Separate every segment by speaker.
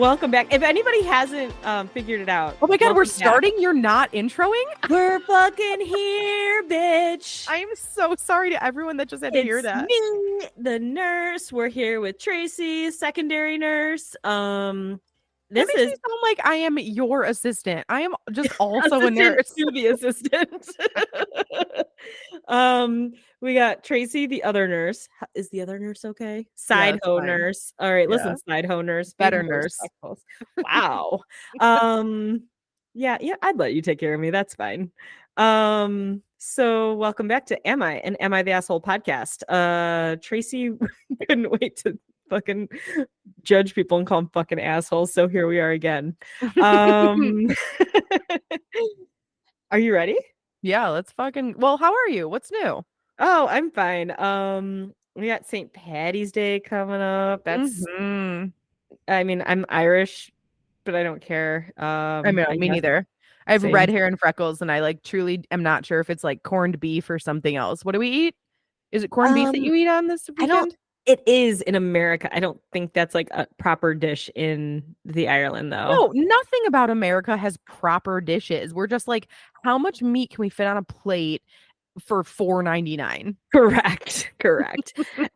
Speaker 1: welcome back. If anybody hasn't figured it out.
Speaker 2: Oh my God, we're starting? Back. You're not introing?
Speaker 1: We're fucking here, bitch.
Speaker 2: I am so sorry to everyone that just had to hear that.
Speaker 1: Me, the nurse. We're here with Tracey, secondary nurse.
Speaker 2: This makes me sound like I am your assistant. I am just also a nurse.
Speaker 1: To the assistant. We got Tracey, the other nurse. Is the other nurse okay? Side hoe nurse. All right, listen, side hoe nurse.
Speaker 2: Better nurse.
Speaker 1: Wow. Yeah, I'd let you take care of me. That's fine. So welcome back to Am I the Asshole podcast. Tracey couldn't wait to fucking judge people and call them fucking assholes. So here we are again. Are you ready?
Speaker 2: Yeah, let's fucking. Well, how are you? What's new?
Speaker 1: Oh, I'm fine. We got St. Patty's Day coming up. That's. I mean, I'm Irish, but I don't care.
Speaker 2: I mean, me neither. I have red hair and freckles, and I truly am not sure if it's corned beef or something else. What do we eat? Is it corned beef that you eat on this weekend?
Speaker 1: It is in America. I don't think that's a proper dish in the Ireland, though.
Speaker 2: No, nothing about America has proper dishes. We're just how much meat can we fit on a plate for $4.99?
Speaker 1: Correct.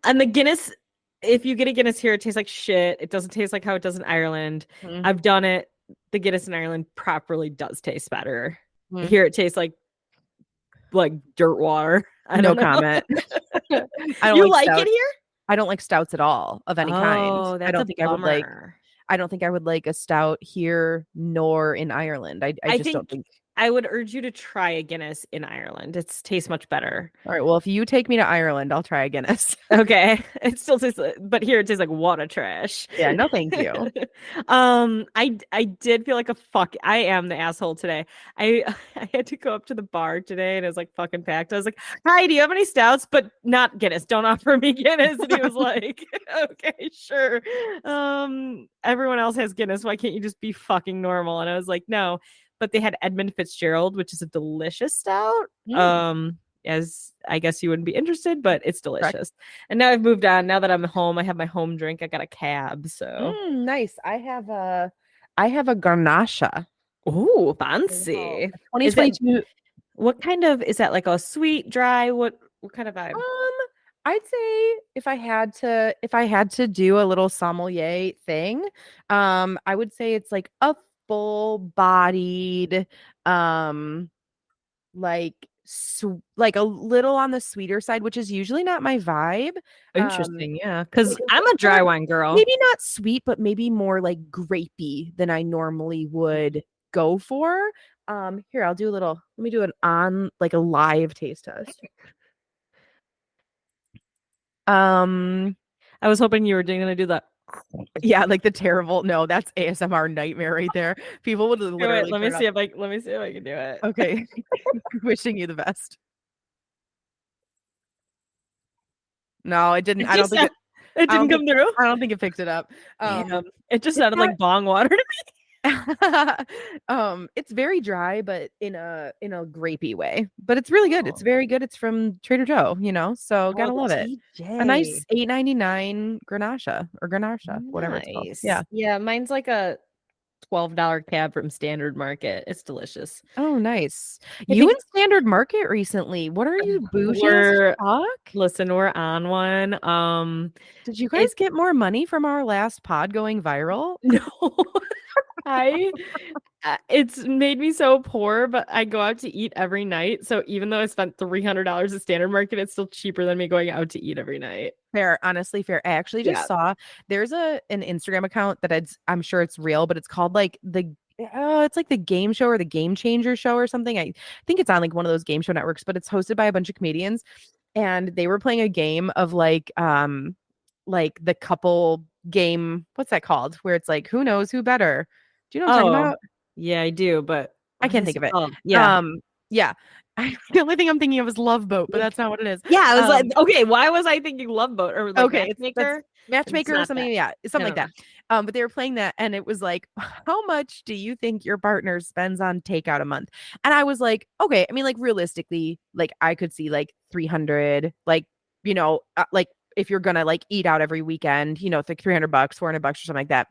Speaker 1: And the Guinness, if you get a Guinness here, it tastes like shit. It doesn't taste like how it does in Ireland. Mm-hmm. I've done it. The Guinness in Ireland properly does taste better. Mm-hmm. Here it tastes like dirt water.
Speaker 2: No comment.
Speaker 1: I don't you like it here?
Speaker 2: I don't like stouts at all of any kind.
Speaker 1: I don't think
Speaker 2: I would like a stout here nor in Ireland. I just don't think.
Speaker 1: I would urge you to try a Guinness in Ireland. It tastes much better.
Speaker 2: All right. Well, if you take me to Ireland, I'll try a Guinness.
Speaker 1: Okay. It still tastes, but here it tastes like water trash.
Speaker 2: Yeah. No, thank you.
Speaker 1: I did feel like a fuck. I am the asshole today. I had to go up to the bar today and it was fucking packed. I was like, "Hi, do you have any stouts? But not Guinness. Don't offer me Guinness." And he was like, "Okay, sure. Everyone else has Guinness. Why can't you just be fucking normal?" And I was like, "No." But they had Edmund Fitzgerald, which is a delicious stout. As I guess you wouldn't be interested, but it's delicious. Correct. And now I've moved on. Now that I'm home, I have my home drink. I got a cab. So
Speaker 2: nice. I have a Garnacha.
Speaker 1: Oh, fancy.
Speaker 2: 2022.
Speaker 1: What kind of is that? Like a sweet, dry? What kind of vibe?
Speaker 2: I'd say if I had to do a little sommelier thing, I would say it's a full-bodied, a little on the sweeter side, which is usually not my vibe.
Speaker 1: Interesting, yeah, because I'm a dry wine girl.
Speaker 2: Maybe not sweet, but maybe more grapey than I normally would go for. Here, I'll do let me do a live taste test.
Speaker 1: I was hoping you were going to do that.
Speaker 2: Yeah, the terrible. No, that's ASMR nightmare right there. People would literally.
Speaker 1: Let me see if I can do it.
Speaker 2: Okay. Wishing you the best. No, it didn't. I don't think
Speaker 1: it didn't come through.
Speaker 2: I don't think it picked it up.
Speaker 1: It just sounded like bong water to me.
Speaker 2: It's very dry, but in a grapey way. But it's really good. It's very good. It's from Trader Joe, so gotta love it. A nice $8.99 Grenache, whatever it's called.
Speaker 1: Yeah, mine's a $12 cab from Standard Market. It's delicious.
Speaker 2: Oh, nice. You in Standard Market recently? What are you bougie?
Speaker 1: Listen, we're on one.
Speaker 2: Did you guys get more money from our last pod going viral?
Speaker 1: No. It's made me so poor, but I go out to eat every night. So even though I spent $300 at Standard Market, it's still cheaper than me going out to eat every night.
Speaker 2: Fair, honestly, fair. I actually just saw there's an Instagram account that I'm sure it's real, but it's called it's the game show or the Game Changer show or something. I think it's on one of those game show networks, but it's hosted by a bunch of comedians, and they were playing a game of the couple game. What's that called? Where it's who knows who better? Do you know what I'm talking about?
Speaker 1: Yeah, I do, but
Speaker 2: I can't think of it.
Speaker 1: Yeah.
Speaker 2: The only thing I'm thinking of is Love Boat, but that's not what it is.
Speaker 1: Yeah, I was okay, why was I thinking Love Boat or
Speaker 2: Matchmaker or something? That. Yeah, it's something like that. But they were playing that, and it was how much do you think your partner spends on takeout a month? And I was okay, I mean, realistically, I could see 300, if you're gonna like eat out every weekend, you know, it's like $300, $400 or something like that.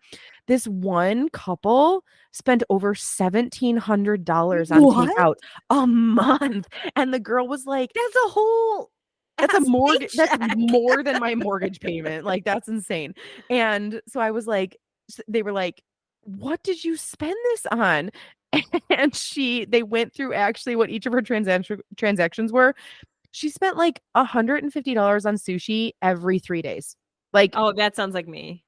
Speaker 2: This one couple spent over $1,700 on
Speaker 1: What?
Speaker 2: takeout a month. And the girl was like,
Speaker 1: That's a whole
Speaker 2: that's a
Speaker 1: ass
Speaker 2: mortgage. That's
Speaker 1: paycheck.
Speaker 2: more than my mortgage payment. Like, that's insane. And so I was like, they were like, what did you spend this on? And they went through actually what each of her transactions were. She spent like $150 on sushi every 3 days. Like,
Speaker 1: Oh, that sounds like me.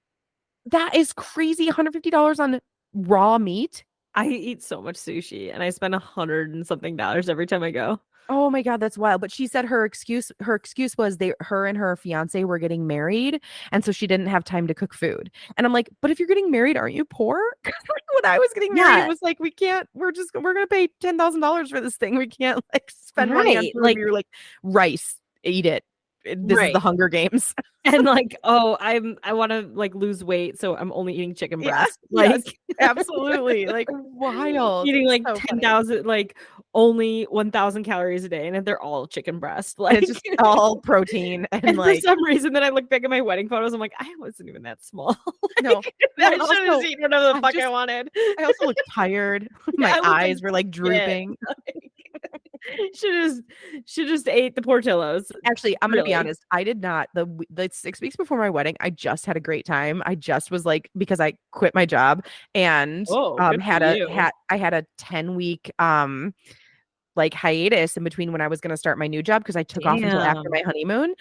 Speaker 2: that is crazy. $150 on raw meat.
Speaker 1: I eat so much sushi and I spend 100 and something every time I go.
Speaker 2: Oh my God, that's wild. But she said her excuse was her and her fiance were getting married, and so she didn't have time to cook food. And I'm like, but if you're getting married, aren't you poor? Because like when I was getting married, it
Speaker 1: Yeah,
Speaker 2: was like we can't. We're gonna pay $10,000 for this thing. We can't like spend money on
Speaker 1: right.
Speaker 2: food.
Speaker 1: Like,
Speaker 2: We were like, rice, eat it. This is the
Speaker 1: right.
Speaker 2: Hunger Games.
Speaker 1: And like, oh, I want to like lose weight, so I'm only eating chicken
Speaker 2: Yeah.
Speaker 1: breast.
Speaker 2: Yes.
Speaker 1: Like
Speaker 2: Absolutely. Like wild.
Speaker 1: eating like
Speaker 2: So funny.
Speaker 1: 10,000, like only 1,000 calories a day, and they're all chicken breast.
Speaker 2: And
Speaker 1: Like,
Speaker 2: it's just all protein and
Speaker 1: and for
Speaker 2: like
Speaker 1: some reason, then I look back at my wedding photos, I'm like, I wasn't even that small.
Speaker 2: no.
Speaker 1: Like,
Speaker 2: Well,
Speaker 1: I
Speaker 2: and
Speaker 1: should have
Speaker 2: also
Speaker 1: eaten whatever the
Speaker 2: I
Speaker 1: fuck I
Speaker 2: just
Speaker 1: wanted.
Speaker 2: I also look tired.
Speaker 1: Yeah,
Speaker 2: My
Speaker 1: I look like
Speaker 2: eyes were like
Speaker 1: shit.
Speaker 2: drooping.
Speaker 1: Should just ate the Portillos.
Speaker 2: Actually, I'm gonna be
Speaker 1: Really.
Speaker 2: honest. I did not. The 6 weeks before my wedding, I just had a great time. I just was like, because I quit my job and
Speaker 1: Oh, good for
Speaker 2: had
Speaker 1: you.
Speaker 2: I had a 10-week like hiatus in between when I was going to start my new job because I took off until after
Speaker 1: Damn.
Speaker 2: my honeymoon.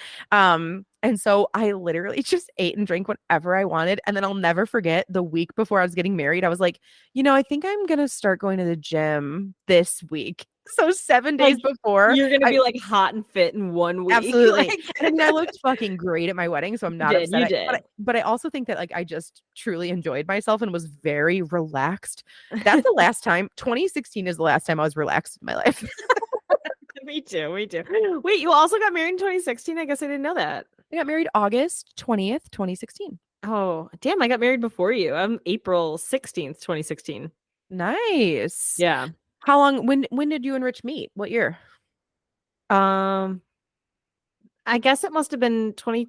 Speaker 2: And so I literally just ate and drank whatever I wanted. And then I'll never forget the week before I was getting married, I was like, I think I'm going to start going to the gym this week. So 7 days
Speaker 1: Like,
Speaker 2: before,
Speaker 1: you're gonna
Speaker 2: I
Speaker 1: be like hot and fit in 1 week.
Speaker 2: absolutely.
Speaker 1: Like,
Speaker 2: And I mean, I looked fucking great at my wedding, so I'm
Speaker 1: you
Speaker 2: not
Speaker 1: did,
Speaker 2: upset.
Speaker 1: you did.
Speaker 2: But I also think that like I just truly enjoyed myself and was very relaxed. That's the last time. 2016 is the last time I was relaxed in my life.
Speaker 1: Me too, me too. Wait, you also got married in 2016? I guess I didn't know that.
Speaker 2: I got married August 20th, 2016.
Speaker 1: Oh, damn, I got married before you. I'm April 16th, 2016.
Speaker 2: Nice.
Speaker 1: Yeah.
Speaker 2: How long when did you and Rich meet? What year?
Speaker 1: Um, I guess it must have been 20.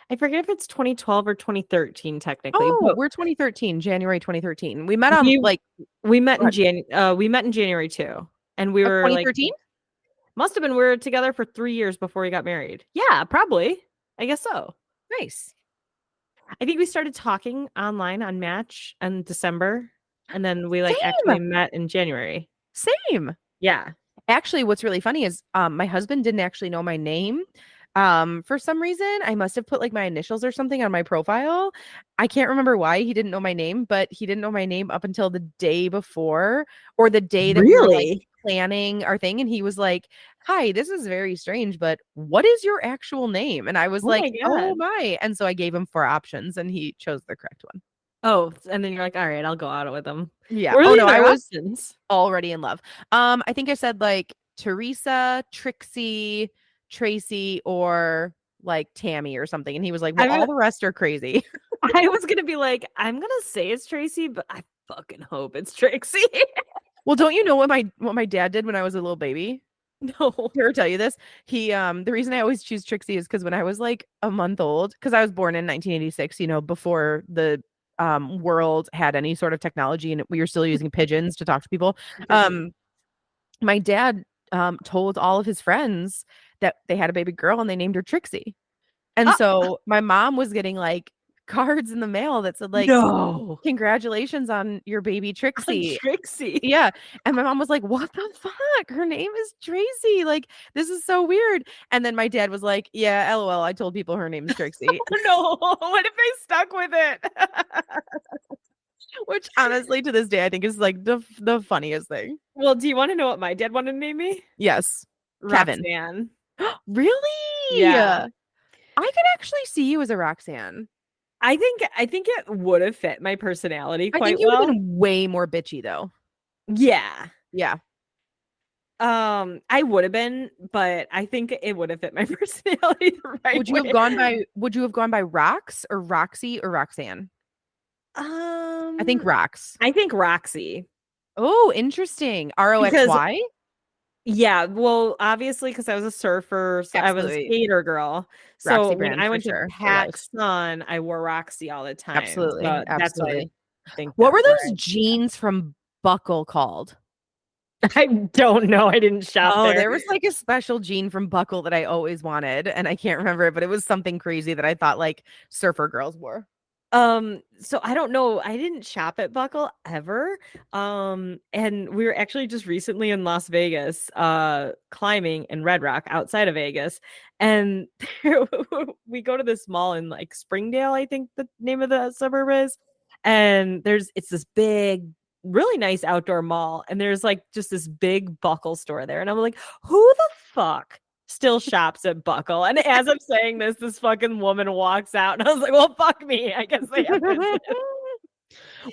Speaker 1: I forget if it's 2012 or 2013 technically,
Speaker 2: Oh,
Speaker 1: but
Speaker 2: we're 2013, January 2013. We met on
Speaker 1: we
Speaker 2: like
Speaker 1: we met
Speaker 2: what?
Speaker 1: we met in January too. And we
Speaker 2: Of
Speaker 1: were like
Speaker 2: 2013?
Speaker 1: must have been we were together for 3 years before we got married. Yeah, probably. I guess so.
Speaker 2: Nice.
Speaker 1: I think we started talking online on Match in December, and then we like
Speaker 2: Same.
Speaker 1: actually met in January.
Speaker 2: Same.
Speaker 1: Yeah.
Speaker 2: Actually, what's really funny is my husband didn't actually know my name. For some reason, I must have put like my initials or something on my profile. I can't remember why he didn't know my name, but he didn't know my name up until the day before or the day that we were like
Speaker 1: Really?
Speaker 2: planning our thing. And he was like, "Hi, this is very strange, but what is your actual name?" And I was
Speaker 1: Oh my
Speaker 2: like, "Oh
Speaker 1: God.
Speaker 2: my." And so I gave him 4 options and he chose the correct one.
Speaker 1: Oh, and then you're like, all right, I'll go out with them.
Speaker 2: Yeah.
Speaker 1: What are
Speaker 2: Oh
Speaker 1: the
Speaker 2: no, I
Speaker 1: other
Speaker 2: was
Speaker 1: options?
Speaker 2: already in love. I think I said like Teresa, Trixie, Tracy, or like Tammy or something. And he was like, well,
Speaker 1: I
Speaker 2: all the rest are crazy.
Speaker 1: I was gonna be like, I'm gonna say it's Tracy, but I fucking hope it's Trixie.
Speaker 2: Well, don't you know what my dad did when I was a little baby?
Speaker 1: No.
Speaker 2: Did I ever tell you this? He the reason I always choose Trixie is because when I was like a month old, because I was born in 1986, before the world had any sort of technology and we were still using pigeons to talk to people. Um my dad told all of his friends that they had a baby girl and they named her Trixie. And
Speaker 1: Ah,
Speaker 2: so my mom was getting like cards in the mail that said like
Speaker 1: no.
Speaker 2: congratulations on your baby
Speaker 1: I'm
Speaker 2: Trixie.
Speaker 1: Trixie.
Speaker 2: Yeah. And my mom was like, "What the fuck? Her name is Tracy. Like this is so weird." And then my dad was like, "Yeah, LOL, I told people her name is Trixie."
Speaker 1: No. What if they stuck with it?
Speaker 2: Which honestly to this day I think is like the funniest thing.
Speaker 1: Well, do you want to know what my dad wanted to name me?
Speaker 2: Yes. Kevin.
Speaker 1: Roxanne.
Speaker 2: Really?
Speaker 1: Yeah.
Speaker 2: I could actually see you as a Roxanne.
Speaker 1: I think it would have fit my personality
Speaker 2: I
Speaker 1: quite
Speaker 2: think you would have
Speaker 1: well.
Speaker 2: been way more bitchy though.
Speaker 1: Yeah.
Speaker 2: Yeah.
Speaker 1: I would have been, but I think it would have fit my personality the right way.
Speaker 2: Would you have gone by Rox or Roxy or Roxanne? I think
Speaker 1: Um,
Speaker 2: Rox.
Speaker 1: I think Roxy
Speaker 2: Oh, interesting.
Speaker 1: because
Speaker 2: ROXY?
Speaker 1: Yeah, well, obviously, because I was a surfer, so I was a
Speaker 2: Absolutely.
Speaker 1: skater girl. So
Speaker 2: Roxy
Speaker 1: when
Speaker 2: brand
Speaker 1: I
Speaker 2: for
Speaker 1: went to
Speaker 2: sure. For life.
Speaker 1: PacSun, I wore Roxy all the time.
Speaker 2: Absolutely.
Speaker 1: So that's why I
Speaker 2: Absolutely.
Speaker 1: think
Speaker 2: What were
Speaker 1: that's
Speaker 2: those
Speaker 1: right.
Speaker 2: jeans from Buckle called?
Speaker 1: I don't know. I didn't shop
Speaker 2: Oh,
Speaker 1: there.
Speaker 2: there was like a special jean from Buckle that I always wanted, and I can't remember it, but it was something crazy that I thought like surfer girls wore.
Speaker 1: So I don't know. I didn't shop at Buckle ever. And we were actually just recently in Las Vegas, climbing in Red Rock outside of Vegas. And there, we go to this mall in like Springdale, I think the name of the suburb is. And it's this big, really nice outdoor mall. And there's like just this big Buckle store there. And I'm like, who the fuck still shops at Buckle? And as I'm saying this, this fucking woman walks out, and I was like, well, fuck me. I guess they have business.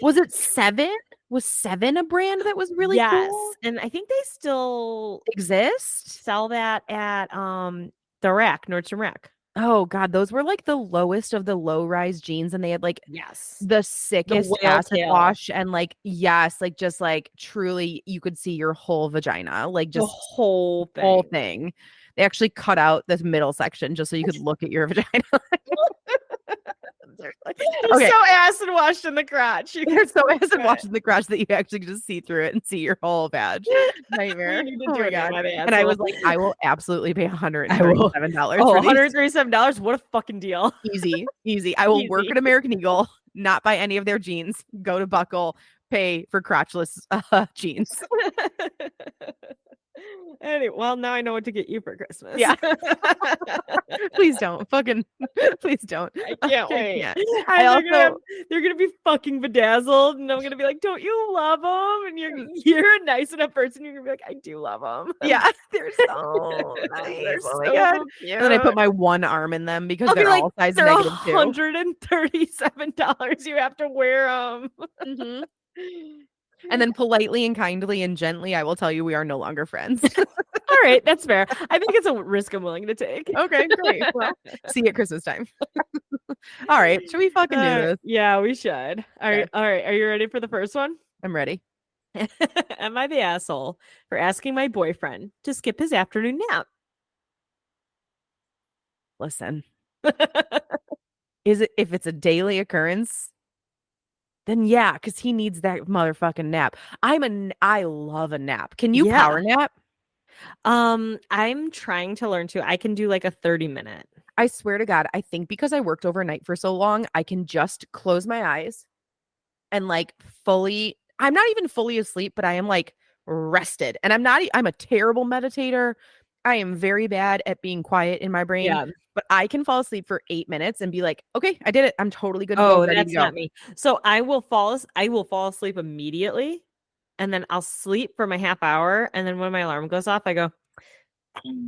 Speaker 2: Was it Seven? Was Seven a brand that was really
Speaker 1: Yes.
Speaker 2: cool?
Speaker 1: And I think they still
Speaker 2: Exist?
Speaker 1: sell that at the Rack, Nordstrom Rack.
Speaker 2: Oh God, those were like the lowest of the low rise jeans, and they had like
Speaker 1: Yes.
Speaker 2: the
Speaker 1: The
Speaker 2: sickest
Speaker 1: whale
Speaker 2: acid
Speaker 1: tail.
Speaker 2: wash, and like yes, like just like truly you could see your whole vagina, like
Speaker 1: The
Speaker 2: just
Speaker 1: whole
Speaker 2: whole
Speaker 1: thing.
Speaker 2: thing. They actually cut out this middle section just so you could look at your vagina.
Speaker 1: They're
Speaker 2: Okay,
Speaker 1: so acid washed in the crotch. You
Speaker 2: they're
Speaker 1: can
Speaker 2: so
Speaker 1: see
Speaker 2: acid
Speaker 1: it.
Speaker 2: washed in the crotch that you actually just see through it and see your whole badge.
Speaker 1: We
Speaker 2: Nightmare.
Speaker 1: need to
Speaker 2: Oh
Speaker 1: do
Speaker 2: my
Speaker 1: an
Speaker 2: God.
Speaker 1: Am I the
Speaker 2: And I
Speaker 1: Asshole?
Speaker 2: was like, I will absolutely pay
Speaker 1: I will.
Speaker 2: $137
Speaker 1: Oh,
Speaker 2: for these.
Speaker 1: $137. What a fucking deal.
Speaker 2: Easy, easy. I will work
Speaker 1: Easy.
Speaker 2: at American Eagle, not buy any of their jeans, go to Buckle, pay for crotchless jeans.
Speaker 1: Anyway, well, now I know what to get you for Christmas.
Speaker 2: Yeah. Please don't. Fucking please don't.
Speaker 1: I can't
Speaker 2: I
Speaker 1: wait.
Speaker 2: can't. I
Speaker 1: And
Speaker 2: also
Speaker 1: they're gonna be fucking bedazzled, and I'm gonna be like, "Don't you love them?" And you're a nice enough person. You're gonna be like, "I do love them."
Speaker 2: yeah, they're so
Speaker 1: They're
Speaker 2: nice. Oh my
Speaker 1: so
Speaker 2: God. And then I put
Speaker 1: cute.
Speaker 2: my one arm in them because
Speaker 1: I'll be
Speaker 2: they're
Speaker 1: like,
Speaker 2: all size
Speaker 1: "They're
Speaker 2: negative too.
Speaker 1: $137. You have to wear them."
Speaker 2: Hmm. And then politely and kindly and gently, I will tell you we are no longer friends.
Speaker 1: All right, that's fair. I think it's a risk I'm willing to take.
Speaker 2: Okay, great. Well, see you at Christmas time. All right. Should we fucking do this?
Speaker 1: Yeah, we should.
Speaker 2: Okay,
Speaker 1: All right. Are you ready for the first one?
Speaker 2: I'm ready.
Speaker 1: Am I the asshole for asking my boyfriend to skip his afternoon nap?
Speaker 2: Listen, is it if it's a daily occurrence, then yeah, because he needs that motherfucking nap. I love a nap. Can you
Speaker 1: Yeah.
Speaker 2: power nap?
Speaker 1: I'm trying to learn to. I can do like a 30-minute.
Speaker 2: I swear to God, I think because I worked overnight for so long, I can just close my eyes and like I'm not even fully asleep, but I am like rested. And I'm a terrible meditator. I am very bad at being quiet in my brain,
Speaker 1: Yeah.
Speaker 2: but I can fall asleep for 8 minutes and be like, okay, I did it. I'm totally good to go,
Speaker 1: Oh,
Speaker 2: ready to
Speaker 1: that's
Speaker 2: go.
Speaker 1: not me. So I will fall asleep immediately, and then I'll sleep for my half hour, and then when my alarm goes off, I go,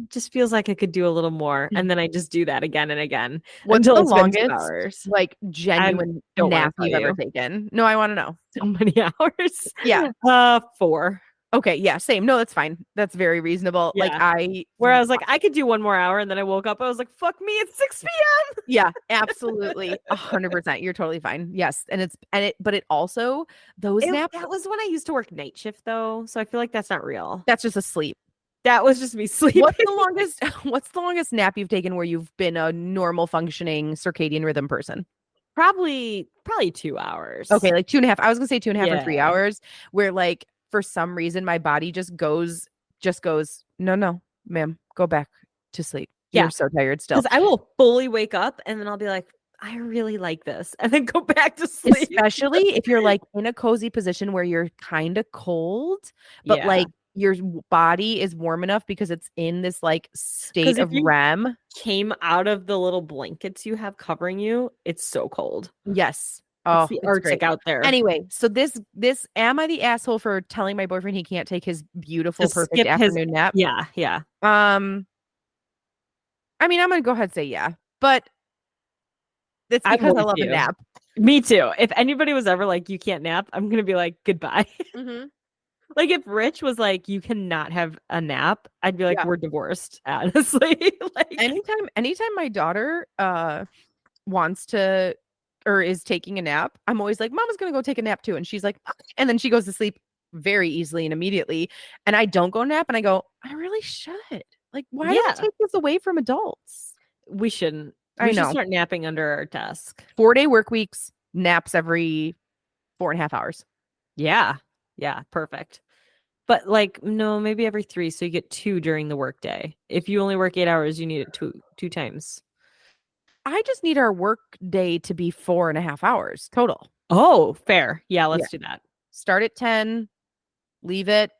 Speaker 1: just feels like I could do a little more. And then I just do that again and again
Speaker 2: What's
Speaker 1: until
Speaker 2: the
Speaker 1: it's been 2
Speaker 2: longest,
Speaker 1: hours.
Speaker 2: like,
Speaker 1: I
Speaker 2: genuine
Speaker 1: don't want
Speaker 2: nap
Speaker 1: to tell
Speaker 2: you've ever
Speaker 1: you
Speaker 2: taken? No, I wanna know.
Speaker 1: so many hours.
Speaker 2: Yeah.
Speaker 1: 4.
Speaker 2: Okay, yeah, same. No, that's fine. That's very reasonable. Like,
Speaker 1: Yeah. Where I was like, I could do one more hour, and then I woke up. I was like, fuck me, it's 6 p.m.
Speaker 2: yeah, absolutely, 100%. You're totally fine. Yes, but it also those naps,
Speaker 1: That was when I used to work night shift though, so I feel like that's not real.
Speaker 2: that's just a sleep.
Speaker 1: That was just me sleeping.
Speaker 2: What's the longest nap you've taken where you've been a normal functioning circadian rhythm person?
Speaker 1: Probably 2 hours.
Speaker 2: Okay, like 2.5. I was gonna say 2.5 or 3
Speaker 1: Yeah.
Speaker 2: hours, where like for some reason my body just goes, no, no, ma'am, go back to sleep. You're
Speaker 1: Yeah.
Speaker 2: so tired still.
Speaker 1: Because I will fully wake up and then I'll be like, I really like this, and then go back to sleep.
Speaker 2: Especially if you're like in a cozy position where you're kind of cold, but
Speaker 1: Yeah.
Speaker 2: like your body is warm enough because it's in this like
Speaker 1: Because
Speaker 2: state
Speaker 1: if
Speaker 2: of
Speaker 1: you
Speaker 2: REM.
Speaker 1: came out of the little blankets you have covering you, it's so cold.
Speaker 2: Yes.
Speaker 1: It's
Speaker 2: Oh,
Speaker 1: the
Speaker 2: it's
Speaker 1: Arctic
Speaker 2: great.
Speaker 1: out there.
Speaker 2: Anyway, so this am I the asshole for telling my boyfriend he can't take his beautiful,
Speaker 1: Just
Speaker 2: perfect
Speaker 1: skip his
Speaker 2: afternoon nap?
Speaker 1: yeah.
Speaker 2: Um, I mean, I'm gonna go ahead and say yeah, but it's
Speaker 1: I'm
Speaker 2: because I
Speaker 1: with
Speaker 2: love a
Speaker 1: you.
Speaker 2: nap.
Speaker 1: Me too. If anybody was ever like, you can't nap, I'm gonna be like, goodbye.
Speaker 2: Mhm.
Speaker 1: Like if Rich was like, you cannot have a nap, I'd be like,
Speaker 2: Yeah.
Speaker 1: we're divorced, honestly. Like,
Speaker 2: Anytime my daughter wants to or is taking a nap, I'm always like, Mama's gonna go take a nap too. And she's like, "Okay." And then she goes to sleep very easily and immediately. And I don't go nap and I go, I really should. Like, why do we
Speaker 1: Yeah,
Speaker 2: take this away from adults?
Speaker 1: we shouldn't.
Speaker 2: I
Speaker 1: We should
Speaker 2: know.
Speaker 1: start napping under our desk.
Speaker 2: 4-day work weeks, naps every 4.5 hours.
Speaker 1: Yeah. Yeah, perfect. But like, no, maybe every 3, so you get 2 during the workday. If you only work 8 hours, you need it two times.
Speaker 2: I just need our work day to be 4.5 hours total.
Speaker 1: Oh, fair. Yeah,
Speaker 2: Yeah.
Speaker 1: let's do that.
Speaker 2: Start at 10, leave at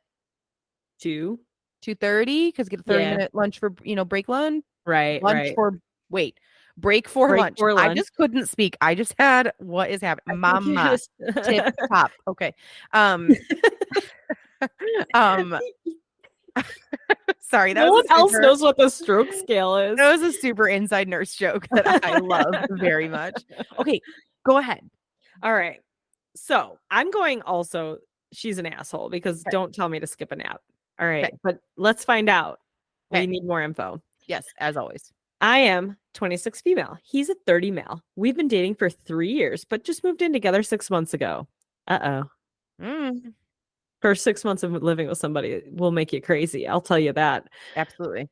Speaker 1: 2.
Speaker 2: 2:30 because get a 30
Speaker 1: Yeah.
Speaker 2: minute lunch for, break lunch.
Speaker 1: Right,
Speaker 2: Lunch
Speaker 1: right.
Speaker 2: for wait, break for
Speaker 1: Break
Speaker 2: lunch.
Speaker 1: for
Speaker 2: I
Speaker 1: lunch.
Speaker 2: just couldn't speak. I just had what is happening?
Speaker 1: I think you
Speaker 2: Mama,
Speaker 1: just
Speaker 2: tip top. Okay. Um, um, sorry,
Speaker 1: No one else knows what the stroke scale is.
Speaker 2: that was a super inside nurse joke that I love very much. Okay, go ahead.
Speaker 1: All right. So I'm going also, she's an asshole because
Speaker 2: Okay.
Speaker 1: don't tell me to skip a nap. All right.
Speaker 2: Okay.
Speaker 1: But let's find out. We
Speaker 2: Okay.
Speaker 1: need more info.
Speaker 2: Yes, as always.
Speaker 1: I am 26 female. He's a 30 male. We've been dating for 3 years, but just moved in together 6 months ago. Uh-oh.
Speaker 2: Mm,
Speaker 1: First 6 months of living with somebody will make you crazy. I'll tell you that.
Speaker 2: absolutely.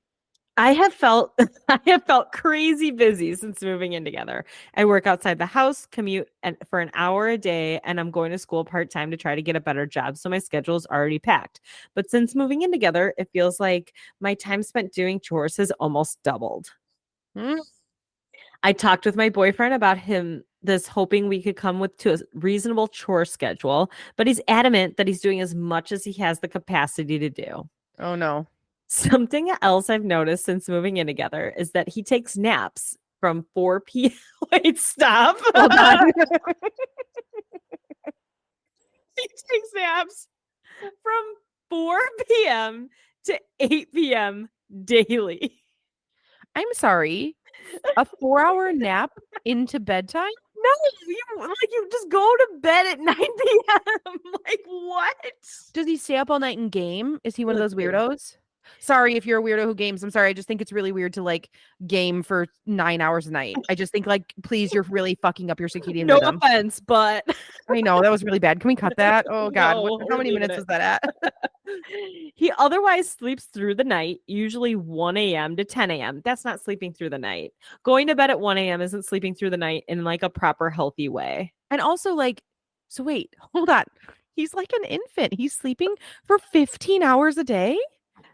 Speaker 1: I have felt I have felt crazy busy since moving in together. I work outside the house, commute for an hour a day, and I'm going to school part-time to try to get a better job, so my schedule is already packed. But since moving in together, it feels like my time spent doing chores has almost doubled.
Speaker 2: Mm,
Speaker 1: I talked with my boyfriend about this hoping we could come with to a reasonable chore schedule, but he's adamant that he's doing as much as he has the capacity to do.
Speaker 2: oh no.
Speaker 1: Something else I've noticed since moving in together is that he takes naps from 4 p.m. Wait, stop.
Speaker 2: Hold on.
Speaker 1: He takes naps from 4 p.m. to 8 p.m. daily.
Speaker 2: I'm sorry. A 4-hour nap into bedtime?
Speaker 1: No, you just go to bed at 9 p.m. Like what?
Speaker 2: Does he stay up all night and game? Is he one of those weirdos? Sorry if you're a weirdo who games. I'm sorry. I just think it's really weird to like game for 9 hours a night. I just think like, please, you're really fucking up your circadian
Speaker 1: No
Speaker 2: rhythm.
Speaker 1: offense, but
Speaker 2: I know that was really bad. Can we cut that? Oh God,
Speaker 1: no,
Speaker 2: how
Speaker 1: we're
Speaker 2: many
Speaker 1: leaving
Speaker 2: minutes
Speaker 1: it.
Speaker 2: was that at?
Speaker 1: He otherwise sleeps through the night, usually 1 a.m. to 10 a.m. That's not sleeping through the night. Going to bed at 1 a.m. isn't sleeping through the night in like a proper healthy way.
Speaker 2: And also like, so wait, hold on. He's like an infant. He's sleeping for 15 hours a day.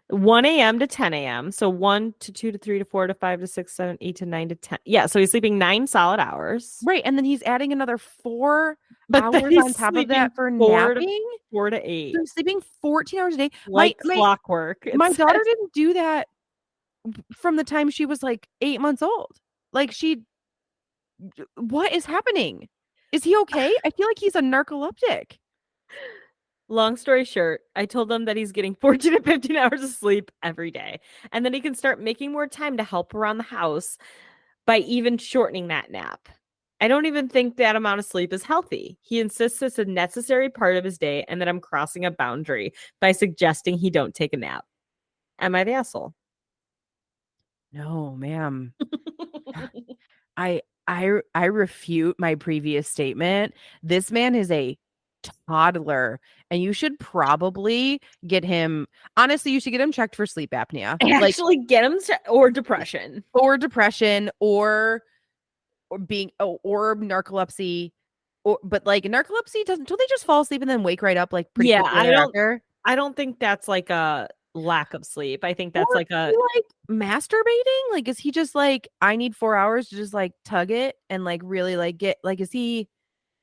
Speaker 1: 1 a.m. to 10 a.m. So 1 to 2 to 3 to 4 to 5 to 6, 7, 8 to 9 to 10. Yeah. So he's sleeping 9 solid hours.
Speaker 2: Right. And then he's adding another 4
Speaker 1: But then
Speaker 2: hours
Speaker 1: he's
Speaker 2: on top of
Speaker 1: sleeping
Speaker 2: that for
Speaker 1: 4 to
Speaker 2: napping.
Speaker 1: 4 to
Speaker 2: So
Speaker 1: 8.
Speaker 2: he's sleeping 14 hours a day.
Speaker 1: Like
Speaker 2: My
Speaker 1: clockwork.
Speaker 2: my
Speaker 1: It's
Speaker 2: daughter didn't do that from the time she was like 8 months old. Like what is happening? Is he okay? I feel like he's a narcoleptic.
Speaker 1: long story short, I told him that he's getting 14 to 15 hours of sleep every day. And then he can start making more time to help around the house by even shortening that nap. I don't even think that amount of sleep is healthy. He insists it's a necessary part of his day and that I'm crossing a boundary by suggesting he don't take a nap. Am I the asshole?
Speaker 2: No, ma'am. I refute my previous statement. This man is a toddler and you should probably get him honestly, you should get him checked for sleep apnea. Like
Speaker 1: Actually, get him or depression.
Speaker 2: or depression or being or narcolepsy or but like narcolepsy don't they just fall asleep and then wake right up like pretty
Speaker 1: Yeah,
Speaker 2: quickly thereafter?
Speaker 1: I don't think that's like a lack of sleep. I think that's
Speaker 2: Or
Speaker 1: like
Speaker 2: is
Speaker 1: a
Speaker 2: he like masturbating? Like is he just like I need 4 hours to just like tug it and like really like get like is he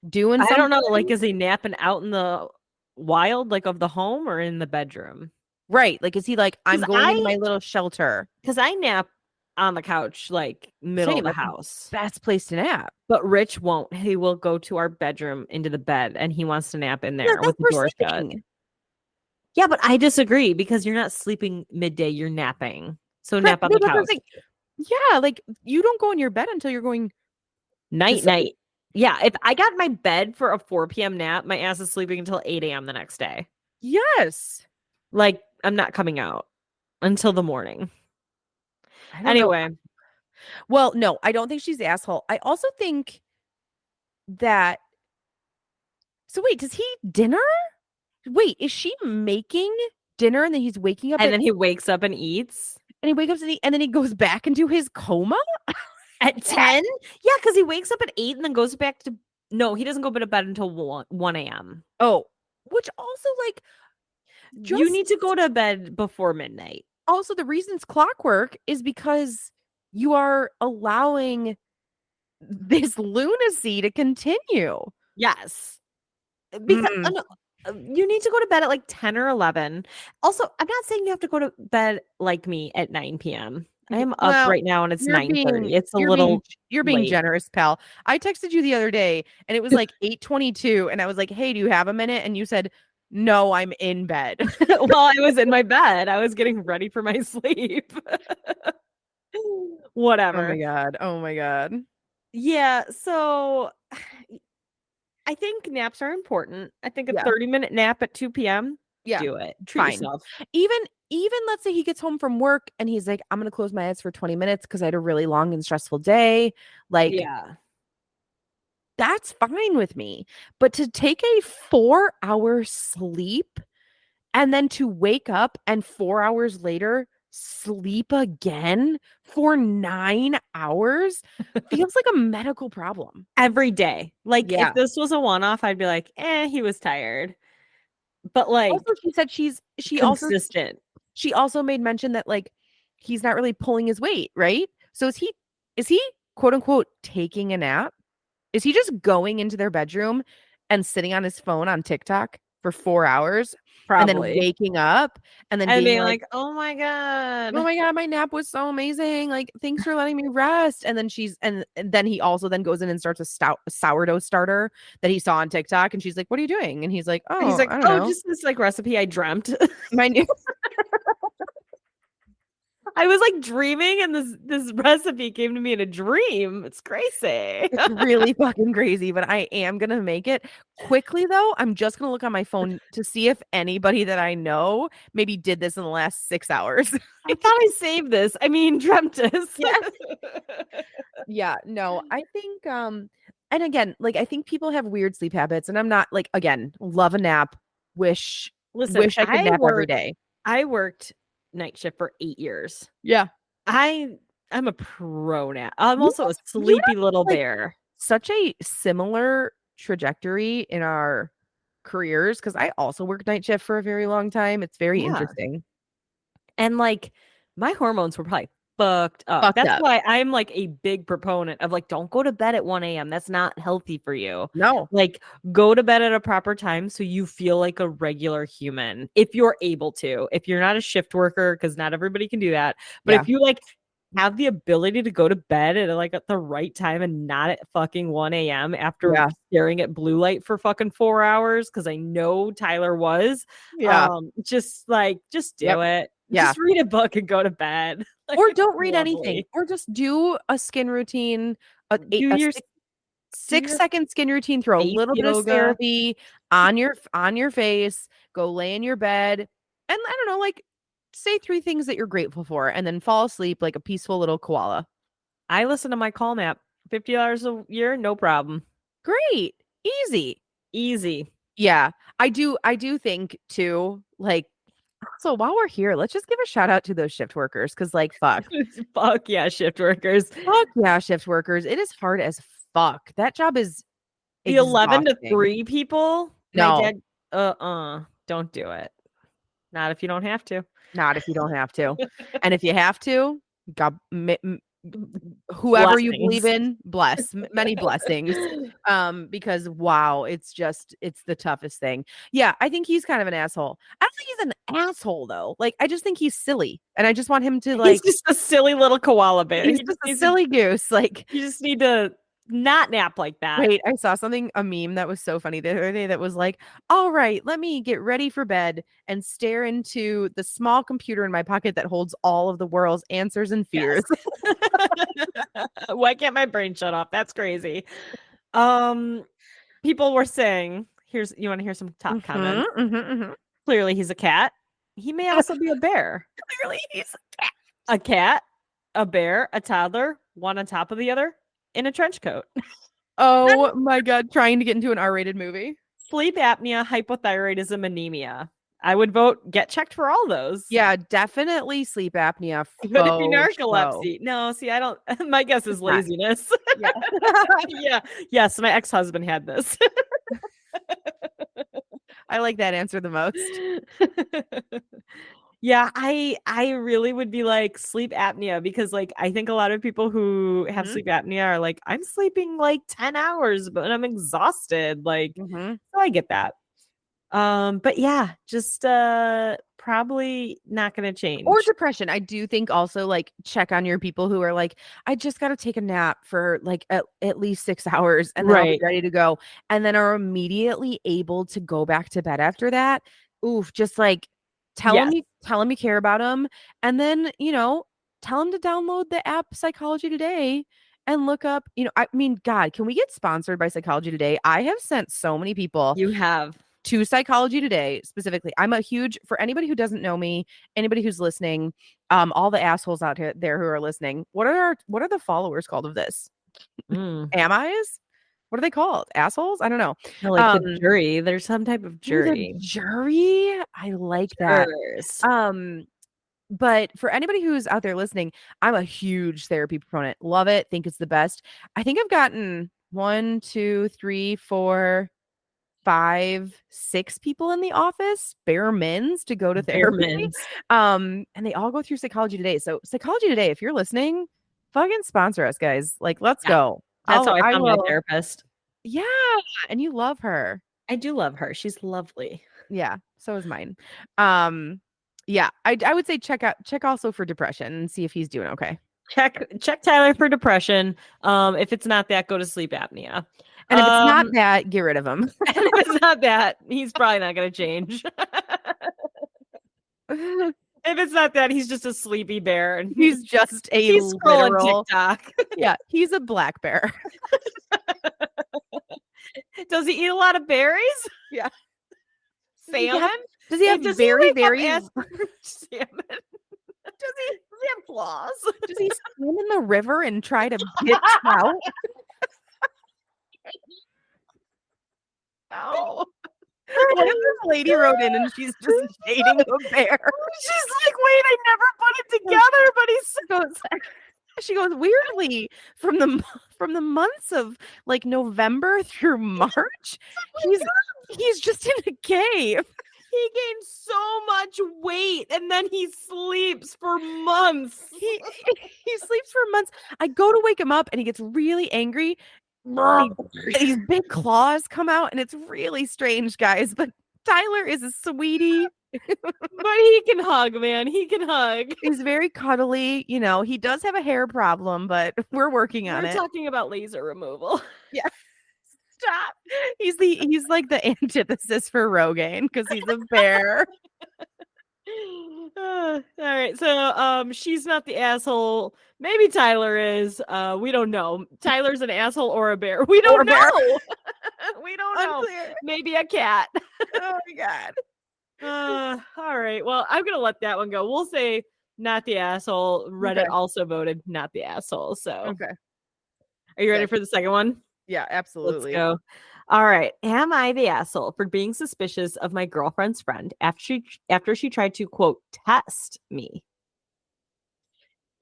Speaker 2: doing
Speaker 1: I don't
Speaker 2: something?
Speaker 1: know, like is he napping out in the wild like of the home or in the bedroom?
Speaker 2: Right. Like, is he like, I'm
Speaker 1: Cuz
Speaker 2: going into
Speaker 1: I
Speaker 2: my little shelter?
Speaker 1: cuz I nap on the couch like middle of
Speaker 2: Same.
Speaker 1: the
Speaker 2: That's the
Speaker 1: house.
Speaker 2: best place to nap.
Speaker 1: But Rich won't. He will go to our bedroom into the bed and he wants to nap in
Speaker 2: Yeah,
Speaker 1: there
Speaker 2: that's
Speaker 1: with the
Speaker 2: for
Speaker 1: door shut.
Speaker 2: sleeping.
Speaker 1: Yeah, but I disagree because you're not sleeping midday, you're napping. So
Speaker 2: Correct.
Speaker 1: nap on
Speaker 2: No,
Speaker 1: the
Speaker 2: that's what I'm
Speaker 1: couch.
Speaker 2: saying. Yeah, like you don't go in your bed until you're going to
Speaker 1: Night,
Speaker 2: sleep.
Speaker 1: night. Yeah, if I got my bed for a 4 p.m. nap, my ass is sleeping until 8 a.m. the next day.
Speaker 2: Yes.
Speaker 1: Like, I'm not coming out until the morning.
Speaker 2: I don't know.
Speaker 1: Anyway,
Speaker 2: Well, no, I don't think she's the asshole. I also think that so wait, does he eat dinner? Wait, is she making dinner and then he's waking up
Speaker 1: And then he wakes up and eats
Speaker 2: and he wakes up and then he goes back into his coma?
Speaker 1: at 10? Yeah, because he wakes up at 8 and then goes back to no, he doesn't go to bed until 1 a.m.
Speaker 2: Oh, which also like
Speaker 1: You
Speaker 2: just
Speaker 1: need to go to bed before midnight.
Speaker 2: also the reason it's clockwork is because you are allowing this lunacy to continue.
Speaker 1: Yes. Because
Speaker 2: Mm.
Speaker 1: you need to go to bed at like 10 or 11. Also, I'm not saying you have to go to bed like me at 9 p.m. I am up
Speaker 2: Well,
Speaker 1: right now and it's
Speaker 2: you're being
Speaker 1: 9:30. It's a
Speaker 2: you're being
Speaker 1: little
Speaker 2: you're being
Speaker 1: late.
Speaker 2: generous, pal. I texted you the other day and it was like 8:22 and I was like, "Hey, do you have a minute?" And you said, "No, I'm in bed."
Speaker 1: While I was in my bed, I was getting ready for my sleep.
Speaker 2: Oh my
Speaker 1: Whatever.
Speaker 2: god. Oh my god.
Speaker 1: Yeah, so I think naps are important. I think a
Speaker 2: Yeah.
Speaker 1: 30-minute nap at 2 p.m.,
Speaker 2: Yeah.
Speaker 1: do it. Treat
Speaker 2: Fine.
Speaker 1: yourself.
Speaker 2: Even even let's say he gets home from work and he's like, "I'm going to close my eyes for 20 minutes because I had a really long and stressful day." Like
Speaker 1: Yeah.
Speaker 2: that's fine with me. But to take a 4-hour sleep and then to wake up and 4 hours later sleep again for 9 hours feels like a medical problem.
Speaker 1: Every day. Like if
Speaker 2: Yeah.
Speaker 1: this was a one-off, I'd be like, he was tired. But like
Speaker 2: Also, she said
Speaker 1: consistent.
Speaker 2: she also made mention that like he's not really pulling his weight, right? So is he quote unquote taking a nap? Is he just going into their bedroom and sitting on his phone on TikTok for 4 hours and then
Speaker 1: Probably.
Speaker 2: waking up and then
Speaker 1: And
Speaker 2: being
Speaker 1: being
Speaker 2: like,
Speaker 1: like, "Oh my
Speaker 2: "Oh
Speaker 1: God."
Speaker 2: my god, my nap was so amazing. Like, thanks for letting me rest." And then and then he also then goes in and starts a sourdough starter that he saw on TikTok and she's like, "What are you doing?" And he's like,
Speaker 1: He's
Speaker 2: "Oh,
Speaker 1: like,
Speaker 2: I don't
Speaker 1: "Oh,
Speaker 2: know.
Speaker 1: just this like recipe I dreamt."
Speaker 2: My new
Speaker 1: I was like dreaming and this recipe came to me in a dream. It's crazy.
Speaker 2: It's really fucking crazy, but I am gonna make it. Quickly though, I'm just gonna look on my phone to see if anybody that I know maybe did this in the last 6 hours.
Speaker 1: I thought I saved this. I mean, dreamt this.
Speaker 2: Yeah. Yeah, no, I think and again, like I think people have weird sleep habits and I'm not like again, love a nap, wish
Speaker 1: Listen,
Speaker 2: wish I could nap every day.
Speaker 1: I worked night shift for 8 years.
Speaker 2: Yeah.
Speaker 1: I I'm a pro now. I'm
Speaker 2: You
Speaker 1: also a
Speaker 2: you and I
Speaker 1: sleepy little
Speaker 2: have, like
Speaker 1: bear.
Speaker 2: such a similar trajectory in our careers because I also worked night shift for a very long time. It's very
Speaker 1: Yeah.
Speaker 2: interesting.
Speaker 1: And like my hormones were probably fucked up.
Speaker 2: Fucked
Speaker 1: That's
Speaker 2: up.
Speaker 1: why I'm like a big proponent of like, don't go to bed at 1 a.m. That's not healthy for you.
Speaker 2: No.
Speaker 1: Like, go to bed at a proper time so you feel like a regular human if you're able to. If you're not a shift worker, because not everybody can do that. But
Speaker 2: Yeah.
Speaker 1: if you like have the ability to go to bed at the right time and not at fucking 1 a.m. after
Speaker 2: Yeah.
Speaker 1: staring at blue light for fucking 4 hours, because I know Tyler was,
Speaker 2: Yeah.
Speaker 1: just
Speaker 2: Yep.
Speaker 1: do it.
Speaker 2: Yeah.
Speaker 1: Just read a book and go to bed. Like,
Speaker 2: Or
Speaker 1: it's
Speaker 2: don't read anything.
Speaker 1: lovely.
Speaker 2: Or just do a skin routine, a
Speaker 1: Do
Speaker 2: a
Speaker 1: your do your
Speaker 2: 6-second skin routine, throw a
Speaker 1: face
Speaker 2: little bit of
Speaker 1: yoga.
Speaker 2: CeraVe on your face, go lay in your bed, and I don't know, like say 3 things that you're grateful for, and then fall asleep like a peaceful little koala.
Speaker 1: I listen to my call map. $50 a year, no problem.
Speaker 2: Great. Easy.
Speaker 1: Easy.
Speaker 2: Yeah. I do think too, like so while we're here, let's just give a shout out to those shift workers because like fuck.
Speaker 1: Fuck yeah, shift workers.
Speaker 2: Fuck yeah, shift workers. It is hard as fuck. That job is
Speaker 1: The 11 to
Speaker 2: exhausting.
Speaker 1: 3 people, my
Speaker 2: No,
Speaker 1: dad, don't do it. Not if you don't have to.
Speaker 2: not if you don't have to. And if you have to, God, whoever you believe
Speaker 1: Blessings.
Speaker 2: in, bless many blessings. Because wow, it's the toughest thing. Yeah, I think he's kind of an asshole. I don't think he's an asshole though. Like I just think he's silly, and I just want him to
Speaker 1: He's
Speaker 2: like.
Speaker 1: just a silly little koala bear.
Speaker 2: He's just a silly goose. Like
Speaker 1: You just need to not nap like that.
Speaker 2: wait, I saw a meme that was so funny the other day that was like, all right, let me get ready for bed and stare into the small computer in my pocket that holds all of the world's answers and fears.
Speaker 1: Yes. Why can't my brain shut off? That's crazy. Um, People were saying, you want to hear some top comments?
Speaker 2: Mhm.
Speaker 1: Clearly he's a cat. He may also be a bear.
Speaker 2: Clearly, he's
Speaker 1: A cat, a bear, a toddler, one on top of the other in a trench coat.
Speaker 2: oh my god, trying to get into an R-rated movie.
Speaker 1: sleep apnea, hypothyroidism, anemia. I would vote get checked for all those.
Speaker 2: Yeah, definitely sleep apnea.
Speaker 1: Could it be
Speaker 2: Show.
Speaker 1: narcolepsy? No, see, I don't. My guess is
Speaker 2: It's not.
Speaker 1: laziness.
Speaker 2: Yeah.
Speaker 1: Yeah. Yes, my ex-husband had this.
Speaker 2: I like that answer the most.
Speaker 1: Yeah, I really would be like sleep apnea because like I think a lot of people who have
Speaker 2: Mm-hmm.
Speaker 1: sleep apnea are like, I'm sleeping like 10 hours, but I'm exhausted. Like,
Speaker 2: Mm-hmm.
Speaker 1: so I get that. But yeah, just probably not gonna
Speaker 2: Or
Speaker 1: change.
Speaker 2: depression. I do think also like check on your people who are like, I just got to take a nap for like at least 6 hours and then I'll be
Speaker 1: Right.
Speaker 2: ready to go. And then are immediately able to go back to bed after that. Oof, just like
Speaker 1: Yes.
Speaker 2: tell them you care about them. And then, tell them to download the app Psychology Today and look up, I mean, God, can we get sponsored by Psychology Today? I have sent so many people
Speaker 1: You have.
Speaker 2: to Psychology Today specifically. I'm a huge, for anybody who doesn't know me, anybody who's listening, all the assholes out there who are listening, what are the followers called of this?
Speaker 1: Mm.
Speaker 2: Am I's? What are they called? Assholes? I don't know.
Speaker 1: Like the jury. There's some type of
Speaker 2: Ooh, the
Speaker 1: jury.
Speaker 2: jury. I like that.
Speaker 1: Jurors.
Speaker 2: But for anybody who's out there listening, I'm a huge therapy proponent. Love it. Think it's the best. I think I've gotten 1, 2, 3, 4, 5, 6 people in the office, bare mins, to go to
Speaker 1: Bare
Speaker 2: therapy.
Speaker 1: mins.
Speaker 2: And they all go through Psychology Today. So Psychology Today, if you're listening, fucking sponsor us, guys. Like, let's
Speaker 1: Yeah.
Speaker 2: go.
Speaker 1: That's how I
Speaker 2: I
Speaker 1: found my
Speaker 2: will.
Speaker 1: therapist.
Speaker 2: Yeah. And you love her.
Speaker 1: I do love her. She's lovely.
Speaker 2: Yeah. So is mine. Yeah. I would say check also for depression and see if he's doing okay.
Speaker 1: Check Tyler for depression. If it's not that, go to sleep apnea.
Speaker 2: And if it's not that, get rid of him.
Speaker 1: And if it's not that, he's probably not gonna change. If it's not that, he's just a sleepy bear and
Speaker 2: He's just a
Speaker 1: he's scrolling
Speaker 2: literal
Speaker 1: TikTok.
Speaker 2: Yeah, he's a black bear.
Speaker 1: Does he eat a lot of berries?
Speaker 2: Yeah.
Speaker 1: Salmon?
Speaker 2: Does he have
Speaker 1: Does
Speaker 2: very,
Speaker 1: he wake
Speaker 2: very
Speaker 1: up asking for salmon? Does he have claws?
Speaker 2: Does he swim in the river and try to get trout?
Speaker 1: Oh.
Speaker 2: What if this lady wrote in and she's just dating a bear?
Speaker 1: She's like, wait, I never put it together, but
Speaker 2: She goes weirdly from the months of like November through March, he's just in a cave.
Speaker 1: He gained so much weight and then he sleeps for months.
Speaker 2: He sleeps for months. I go to wake him up and he gets really angry. These big claws come out and it's really strange, guys. But Tyler is a sweetie.
Speaker 1: But he can hug, man. He can hug.
Speaker 2: He's very cuddly. He does have a hair problem, but we're working on it.
Speaker 1: We're talking about laser removal.
Speaker 2: Yeah. Stop. He's like the antithesis for Rogaine because he's a bear.
Speaker 1: All right. So she's not the asshole. Maybe Tyler is. We don't know. Tyler's an asshole or a bear. We don't know. We don't know.
Speaker 2: Unclear.
Speaker 1: Maybe a cat.
Speaker 2: Oh my God.
Speaker 1: All right. Well, I'm gonna let that one go. We'll say not the asshole. Reddit also voted not the asshole. So
Speaker 2: Okay.
Speaker 1: Are you ready for the second one?
Speaker 2: Yeah, absolutely.
Speaker 1: Let's go. All right. Am I the asshole for being suspicious of my girlfriend's friend after she tried to, quote, test me?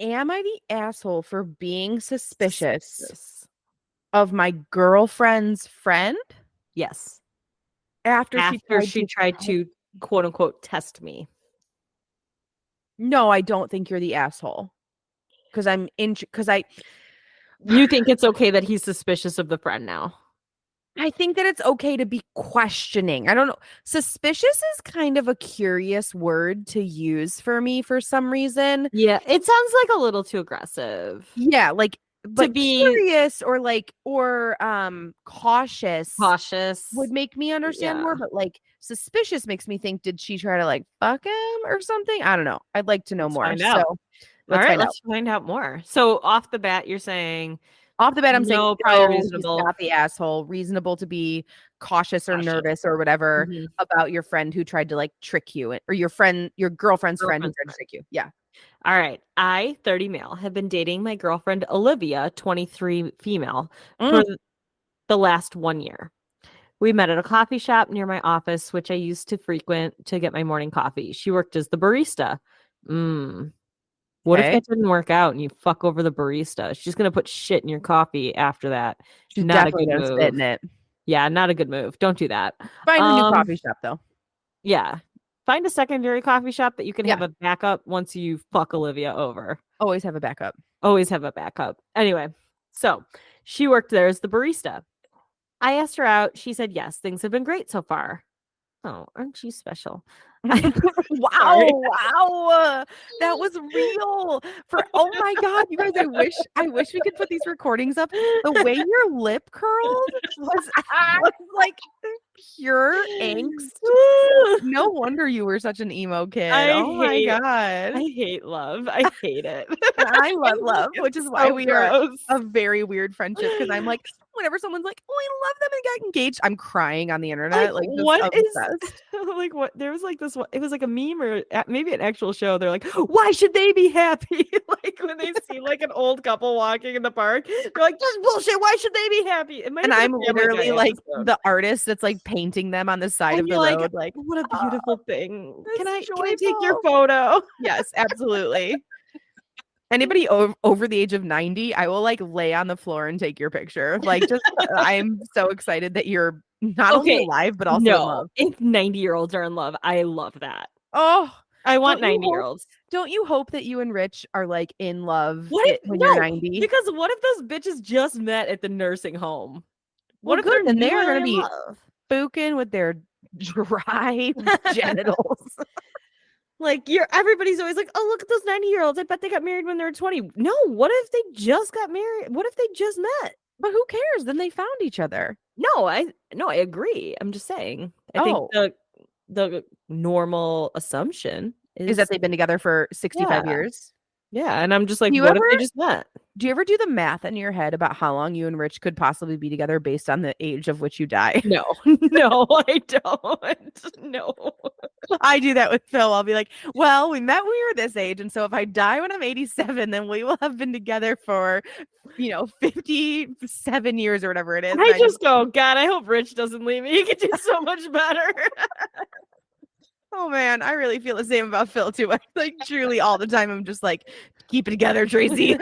Speaker 2: Am I the asshole for being suspicious of my girlfriend's friend?
Speaker 1: Yes.
Speaker 2: After
Speaker 1: she tried to, quote unquote, test me.
Speaker 2: No, I don't think you're the asshole. Because
Speaker 1: You think it's okay that he's suspicious of the friend now?
Speaker 2: I think that it's okay to be questioning. I don't know. Suspicious is kind of a curious word to use for me for some reason.
Speaker 1: Yeah, it sounds like a little too aggressive.
Speaker 2: Yeah, like but
Speaker 1: to be
Speaker 2: curious or cautious would make me understand more, but like suspicious makes me think, did she try to like fuck him or something? I don't know. I'd like to know more. So
Speaker 1: let's find out more. So off the bat, you're saying
Speaker 2: I'm saying
Speaker 1: probably reasonable.
Speaker 2: He's not the asshole. Reasonable to be cautious or nervous or whatever about your friend who tried to like trick you, or your girlfriend's friend who tried to trick you. Yeah.
Speaker 1: All right. I, 30 male, have been dating my girlfriend Olivia, 23 female, for the last 1 year. We met at a coffee shop near my office, which I used to frequent to get my morning coffee. She worked as the barista. Mm. What if
Speaker 2: Okay.
Speaker 1: that didn't work out and you fuck over the barista? She's gonna put shit in your coffee after that.
Speaker 2: She's
Speaker 1: Not a
Speaker 2: definitely
Speaker 1: good
Speaker 2: gonna spit
Speaker 1: move.
Speaker 2: in it.
Speaker 1: Yeah, not a good move. Don't do that.
Speaker 2: Find a new
Speaker 1: Um,
Speaker 2: coffee shop though.
Speaker 1: yeah. Find a secondary coffee shop that you can have
Speaker 2: Yeah.
Speaker 1: a backup once you fuck Olivia over.
Speaker 2: Always have a backup.
Speaker 1: Always have a backup. Anyway, so she worked there as the barista. I asked her out. She said yes, things have been great so far. Oh, aren't you special?
Speaker 2: Wow,
Speaker 1: Sorry.
Speaker 2: wow. That was real. Oh my God, you guys, I wish we could put these recordings up. The way your lip curled was like pure angst. No wonder you were such an emo kid.
Speaker 1: I
Speaker 2: Oh my
Speaker 1: hate
Speaker 2: God.
Speaker 1: I hate love. I hate it.
Speaker 2: And I
Speaker 1: I
Speaker 2: love
Speaker 1: think
Speaker 2: love, which
Speaker 1: it's
Speaker 2: is why
Speaker 1: so
Speaker 2: we are
Speaker 1: gross.
Speaker 2: a very weird friendship because I'm like, whenever someone's like, oh, I love them and got engaged, I'm crying on the
Speaker 1: Like
Speaker 2: internet, like just
Speaker 1: what is
Speaker 2: obsessed.
Speaker 1: like what there was like this one, it was like a meme or maybe an actual show. They're like, why should they be happy? Like when they see like an old couple walking in the park, they're like, this is bullshit. Why should they be happy? It might
Speaker 2: And
Speaker 1: have
Speaker 2: I'm
Speaker 1: been a Family Guy
Speaker 2: literally like
Speaker 1: episode.
Speaker 2: the artist that's like painting them on the side
Speaker 1: And
Speaker 2: of
Speaker 1: you're
Speaker 2: the
Speaker 1: like,
Speaker 2: road, like,
Speaker 1: what a
Speaker 2: oh,
Speaker 1: beautiful thing. Can
Speaker 2: it's
Speaker 1: I take your
Speaker 2: joyful.
Speaker 1: photo?
Speaker 2: Yes, absolutely. Anybody over the age of 90, I will like lay on the floor and take your picture. Like, just I'm so excited that you're not only
Speaker 1: Okay,
Speaker 2: alive, but also in
Speaker 1: no.
Speaker 2: love.
Speaker 1: If 90-year-olds are in love, I love that.
Speaker 2: Oh,
Speaker 1: I want
Speaker 2: don't you
Speaker 1: 90 year
Speaker 2: hope
Speaker 1: olds.
Speaker 2: don't you hope that you and Rich are like in love
Speaker 1: What if
Speaker 2: when you're
Speaker 1: no?
Speaker 2: 90?
Speaker 1: Because what if those bitches just met at the nursing home?
Speaker 2: Well,
Speaker 1: What if
Speaker 2: good.
Speaker 1: they're
Speaker 2: Then they are
Speaker 1: newly
Speaker 2: going to
Speaker 1: in
Speaker 2: be
Speaker 1: love?
Speaker 2: spooking with their dry genitals.
Speaker 1: Like everybody's always like, oh, look at those 90-year-olds. I bet they got married when they were 20. No, what if they just got married? What if they just met?
Speaker 2: But who cares? Then they found each other.
Speaker 1: No, I agree. I'm just saying. I think
Speaker 2: Oh,
Speaker 1: the normal assumption
Speaker 2: is that
Speaker 1: is
Speaker 2: they've been together for 65
Speaker 1: yeah.
Speaker 2: years?
Speaker 1: Yeah. And I'm just like,
Speaker 2: Do you
Speaker 1: what if
Speaker 2: ever
Speaker 1: they just met?
Speaker 2: do you ever do the math in your head about how long you and Rich could possibly be together based on the age of which you die?
Speaker 1: No, no, I don't. No.
Speaker 2: I do that with Phil. I'll be like, well, we met when we were this age. And so if I die when I'm 87, then we will have been together for, 57 years or whatever it is.
Speaker 1: I just go, God, I hope Rich doesn't leave me. He could do so much better.
Speaker 2: Oh man, I really feel the same about Phil too. I like truly all the time. I'm just like, keep it together, Tracey.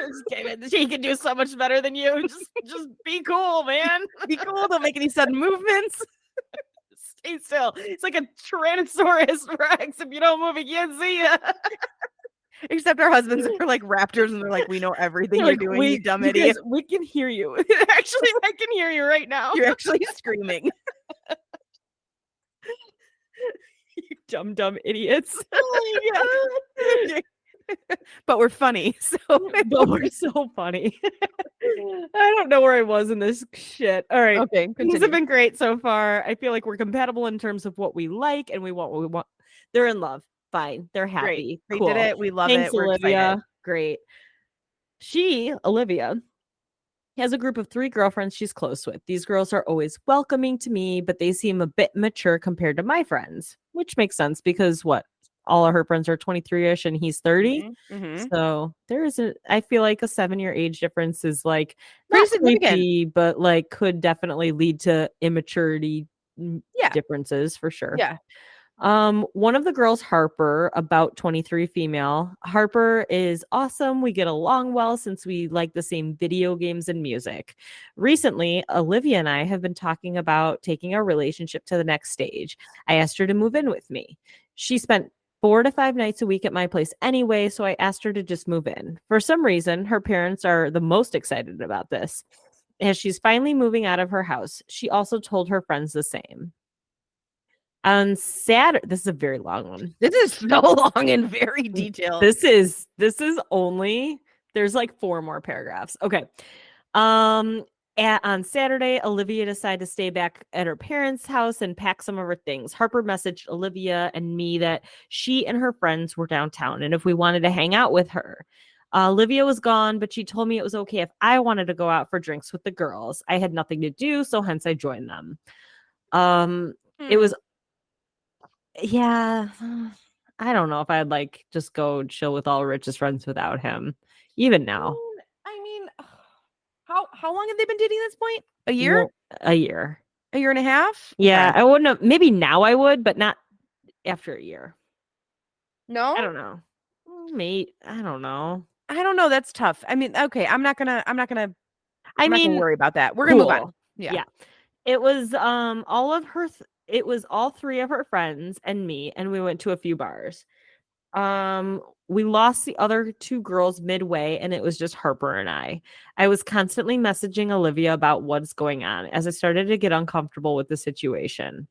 Speaker 1: He can do so much better than you. Just be cool, man.
Speaker 2: Be cool. Don't make any sudden movements.
Speaker 1: Stay still. It's like a Tyrannosaurus Rex. If you don't move, he can't see you.
Speaker 2: Except our husbands are like raptors, and they're like, we know everything you're doing, you dumb
Speaker 1: you
Speaker 2: idiot.
Speaker 1: guys, we can hear you. Actually, I can hear you right now.
Speaker 2: You're actually screaming.
Speaker 1: You dumb idiots.
Speaker 2: Oh my God. But we're funny. So
Speaker 1: But we're so funny. I don't know where I was in this shit. All right.
Speaker 2: okay,
Speaker 1: Things
Speaker 2: continue.
Speaker 1: have been great so far. I feel like we're compatible in terms of what we like and we want what we want. They're in love. Fine. They're happy.
Speaker 2: They
Speaker 1: Cool.
Speaker 2: did it. We love
Speaker 1: Thanks,
Speaker 2: it. We're
Speaker 1: Olivia.
Speaker 2: excited.
Speaker 1: Great. Olivia, has a group of 3 girlfriends she's close with. These girls are always welcoming to me, but they seem a bit mature compared to my friends, which makes sense because all of her friends are 23-ish and he's 30.
Speaker 2: Mm-hmm, mm-hmm.
Speaker 1: So there is I feel like a 7-year age difference is like
Speaker 2: Pretty
Speaker 1: not
Speaker 2: significant.
Speaker 1: creepy, but like could definitely lead to immaturity
Speaker 2: Yeah.
Speaker 1: differences for sure.
Speaker 2: Yeah.
Speaker 1: One of the girls, Harper, about 23 female. Harper is awesome. We get along well since we like the same video games and music. Recently, Olivia and I have been talking about taking our relationship to the next stage. I asked her to move in with me. She spent 4 to 5 nights a week at my place anyway, so I asked her to just move in. For some reason, her parents are the most excited about this. As she's finally moving out of her house, she also told her friends the same. On Saturday, this is a very long one.
Speaker 2: This is so long and very detailed.
Speaker 1: This is only there's like 4 more paragraphs. Okay. On Saturday, Olivia decided to stay back at her parents' house and pack some of her things. Harper messaged Olivia and me that she and her friends were downtown and if we wanted to hang out with her. Olivia was gone, but she told me it was okay if I wanted to go out for drinks with the girls. I had nothing to do, so hence I joined them. It was yeah, I don't know if I'd like just go chill with all Rich's friends without him, even now.
Speaker 2: I mean, how long have they been dating at this point? A year?
Speaker 1: A year.
Speaker 2: A year and a half?
Speaker 1: Yeah,
Speaker 2: Okay.
Speaker 1: I wouldn't have. Maybe now I would, but not after a year. I
Speaker 2: No?
Speaker 1: don't know. Mate, I don't know.
Speaker 2: I don't know. That's tough. I mean, okay,
Speaker 1: I
Speaker 2: I'm not gonna
Speaker 1: mean,
Speaker 2: worry about that. We're gonna move on.
Speaker 1: cool.
Speaker 2: Yeah.
Speaker 1: Yeah. It was all of her it was all three of her friends and me, and we went to a few bars. We lost the other two girls midway, and it was just Harper and I. I was constantly messaging Olivia about what's going on as I started to get uncomfortable with the situation.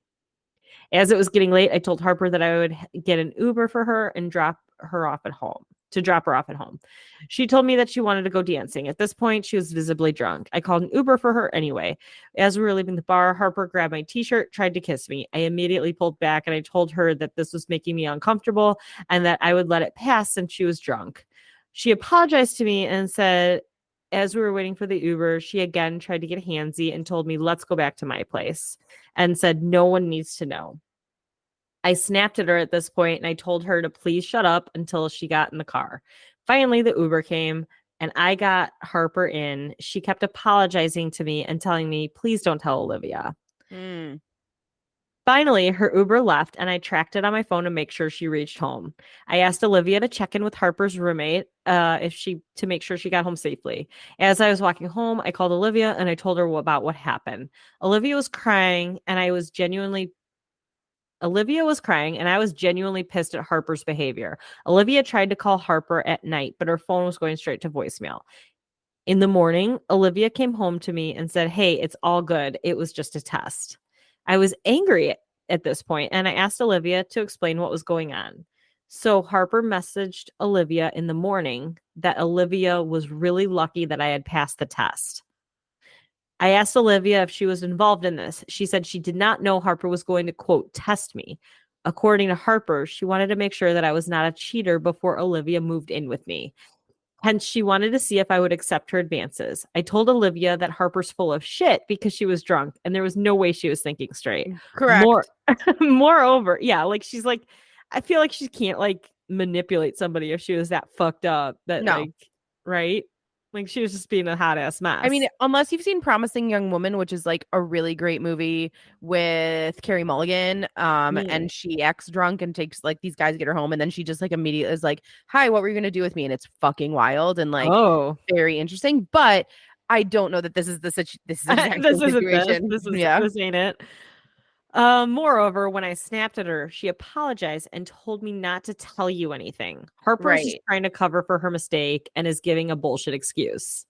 Speaker 1: As it was getting late, I told Harper that I would get an Uber for her and drop her off at home. To drop her off at home. She told me that she wanted to go dancing. At this point, she was visibly drunk. I called an Uber for her anyway. As we were leaving the bar, Harper grabbed my t shirt, tried to kiss me. I immediately pulled back and I told her that this was making me uncomfortable and that I would let it pass since she was drunk. She apologized to me and said, as we were waiting for the Uber, she again tried to get handsy and told me, let's go back to my place, and said, no one needs to know. I snapped at her at this point and I told her to please shut up until she got in the car. Finally, the Uber came and I got Harper in. She kept apologizing to me and telling me, please don't tell Olivia.
Speaker 2: Mm.
Speaker 1: Finally, her Uber left and I tracked it on my phone to make sure she reached home. I asked Olivia to check in with Harper's roommate if she to make sure she got home safely. As I was walking home, I called Olivia and I told her about what happened. Olivia was crying and I was genuinely pissed at Harper's behavior. Olivia tried to call Harper at night, but her phone was going straight to voicemail. In the morning, Olivia came home to me and said, hey, it's all good. It was just a test. I was angry at this point, and I asked Olivia to explain what was going on. So Harper messaged Olivia in the morning that Olivia was really lucky that I had passed the test. I asked Olivia if she was involved in this. She said she did not know Harper was going to, quote, test me. According to Harper, she wanted to make sure that I was not a cheater before Olivia moved in with me. Hence, she wanted to see if I would accept her advances. I told Olivia that Harper's full of shit because she was drunk and there was no way she was thinking straight. More,
Speaker 2: Correct.
Speaker 1: moreover, yeah, like she's like, I feel like she can't like manipulate somebody if she was that fucked up that
Speaker 2: No.
Speaker 1: like, right? Like she was just being a hot ass
Speaker 2: I mean,
Speaker 1: mess.
Speaker 2: unless you've seen Promising Young Woman, which is like a really great movie with Carey Mulligan,
Speaker 1: Mm.
Speaker 2: and she acts drunk and takes like these guys get her home, and then she just like immediately is like, "Hi, what were you gonna do with me?" And it's fucking wild and like
Speaker 1: Oh,
Speaker 2: very interesting. But I don't know that this is exactly
Speaker 1: this
Speaker 2: the
Speaker 1: isn't this.
Speaker 2: situation.
Speaker 1: This is
Speaker 2: Yeah,
Speaker 1: this ain't it. Moreover, when I snapped at her, she apologized and told me not to tell you anything. Harper is just
Speaker 2: right.
Speaker 1: trying to cover for her mistake and is giving a bullshit excuse.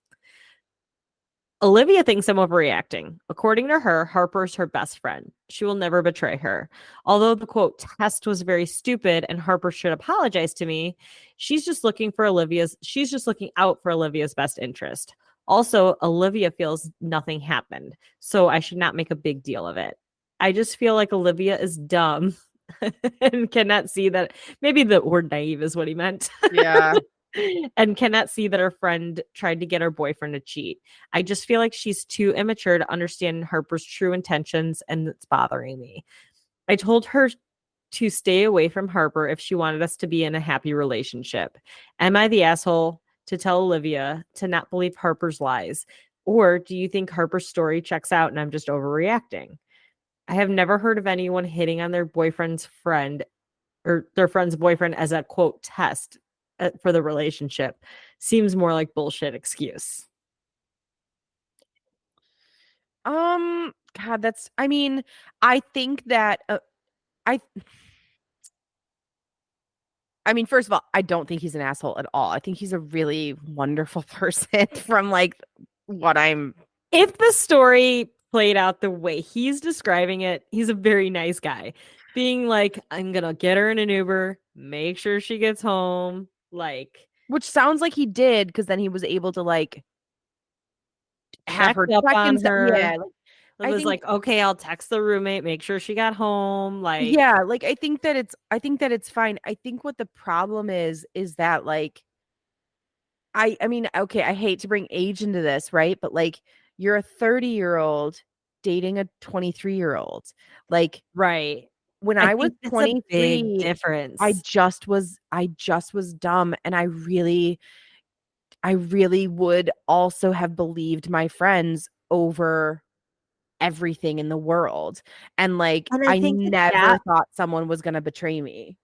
Speaker 1: Olivia thinks I'm overreacting. According to her, Harper's her best friend. She will never betray her. Although the quote test was very stupid and Harper should apologize to me, she's just looking out for Olivia's best interest. Also, Olivia feels nothing happened, so I should not make a big deal of it. I just feel like Olivia is dumb and cannot see that maybe the word naive is what he meant.
Speaker 2: Yeah.
Speaker 1: And cannot see that her friend tried to get her boyfriend to cheat. I just feel like she's too immature to understand Harper's true intentions, and it's bothering me. I told her to stay away from Harper if she wanted us to be in a happy relationship. Am I the asshole to tell Olivia to not believe Harper's lies? Or do you think Harper's story checks out and I'm just overreacting? I have never heard of anyone hitting on their boyfriend's friend or their friend's boyfriend as a quote test for the relationship. Seems more like bullshit excuse.
Speaker 2: God, that's. I mean, I think that I. I mean, first of all, I don't think he's an asshole at all. I think he's a really wonderful person from like what I'm
Speaker 1: If the story played out the way he's describing it, he's a very nice guy. Being like, I'm gonna get her in an Uber, make sure she gets home, like
Speaker 2: which sounds like he did because then he was able to like have
Speaker 1: checked
Speaker 2: her
Speaker 1: up
Speaker 2: check and
Speaker 1: on
Speaker 2: stuff.
Speaker 1: her.
Speaker 2: Yeah, like
Speaker 1: It
Speaker 2: I
Speaker 1: was
Speaker 2: think
Speaker 1: like, okay, I'll text the roommate, make sure she got home. Like,
Speaker 2: yeah, like I think that it's fine. I think what the problem is that like I mean, okay, I hate to bring age into this, right? But like you're a 30-year-old dating a 23-year-old. Like
Speaker 1: right.
Speaker 2: when
Speaker 1: I
Speaker 2: I was
Speaker 1: think that's a big
Speaker 2: 23,
Speaker 1: difference.
Speaker 2: I just was dumb and I really would also have believed my friends over everything in the world. And like,
Speaker 1: And I
Speaker 2: I
Speaker 1: think at
Speaker 2: never
Speaker 1: that
Speaker 2: thought someone was going to betray me.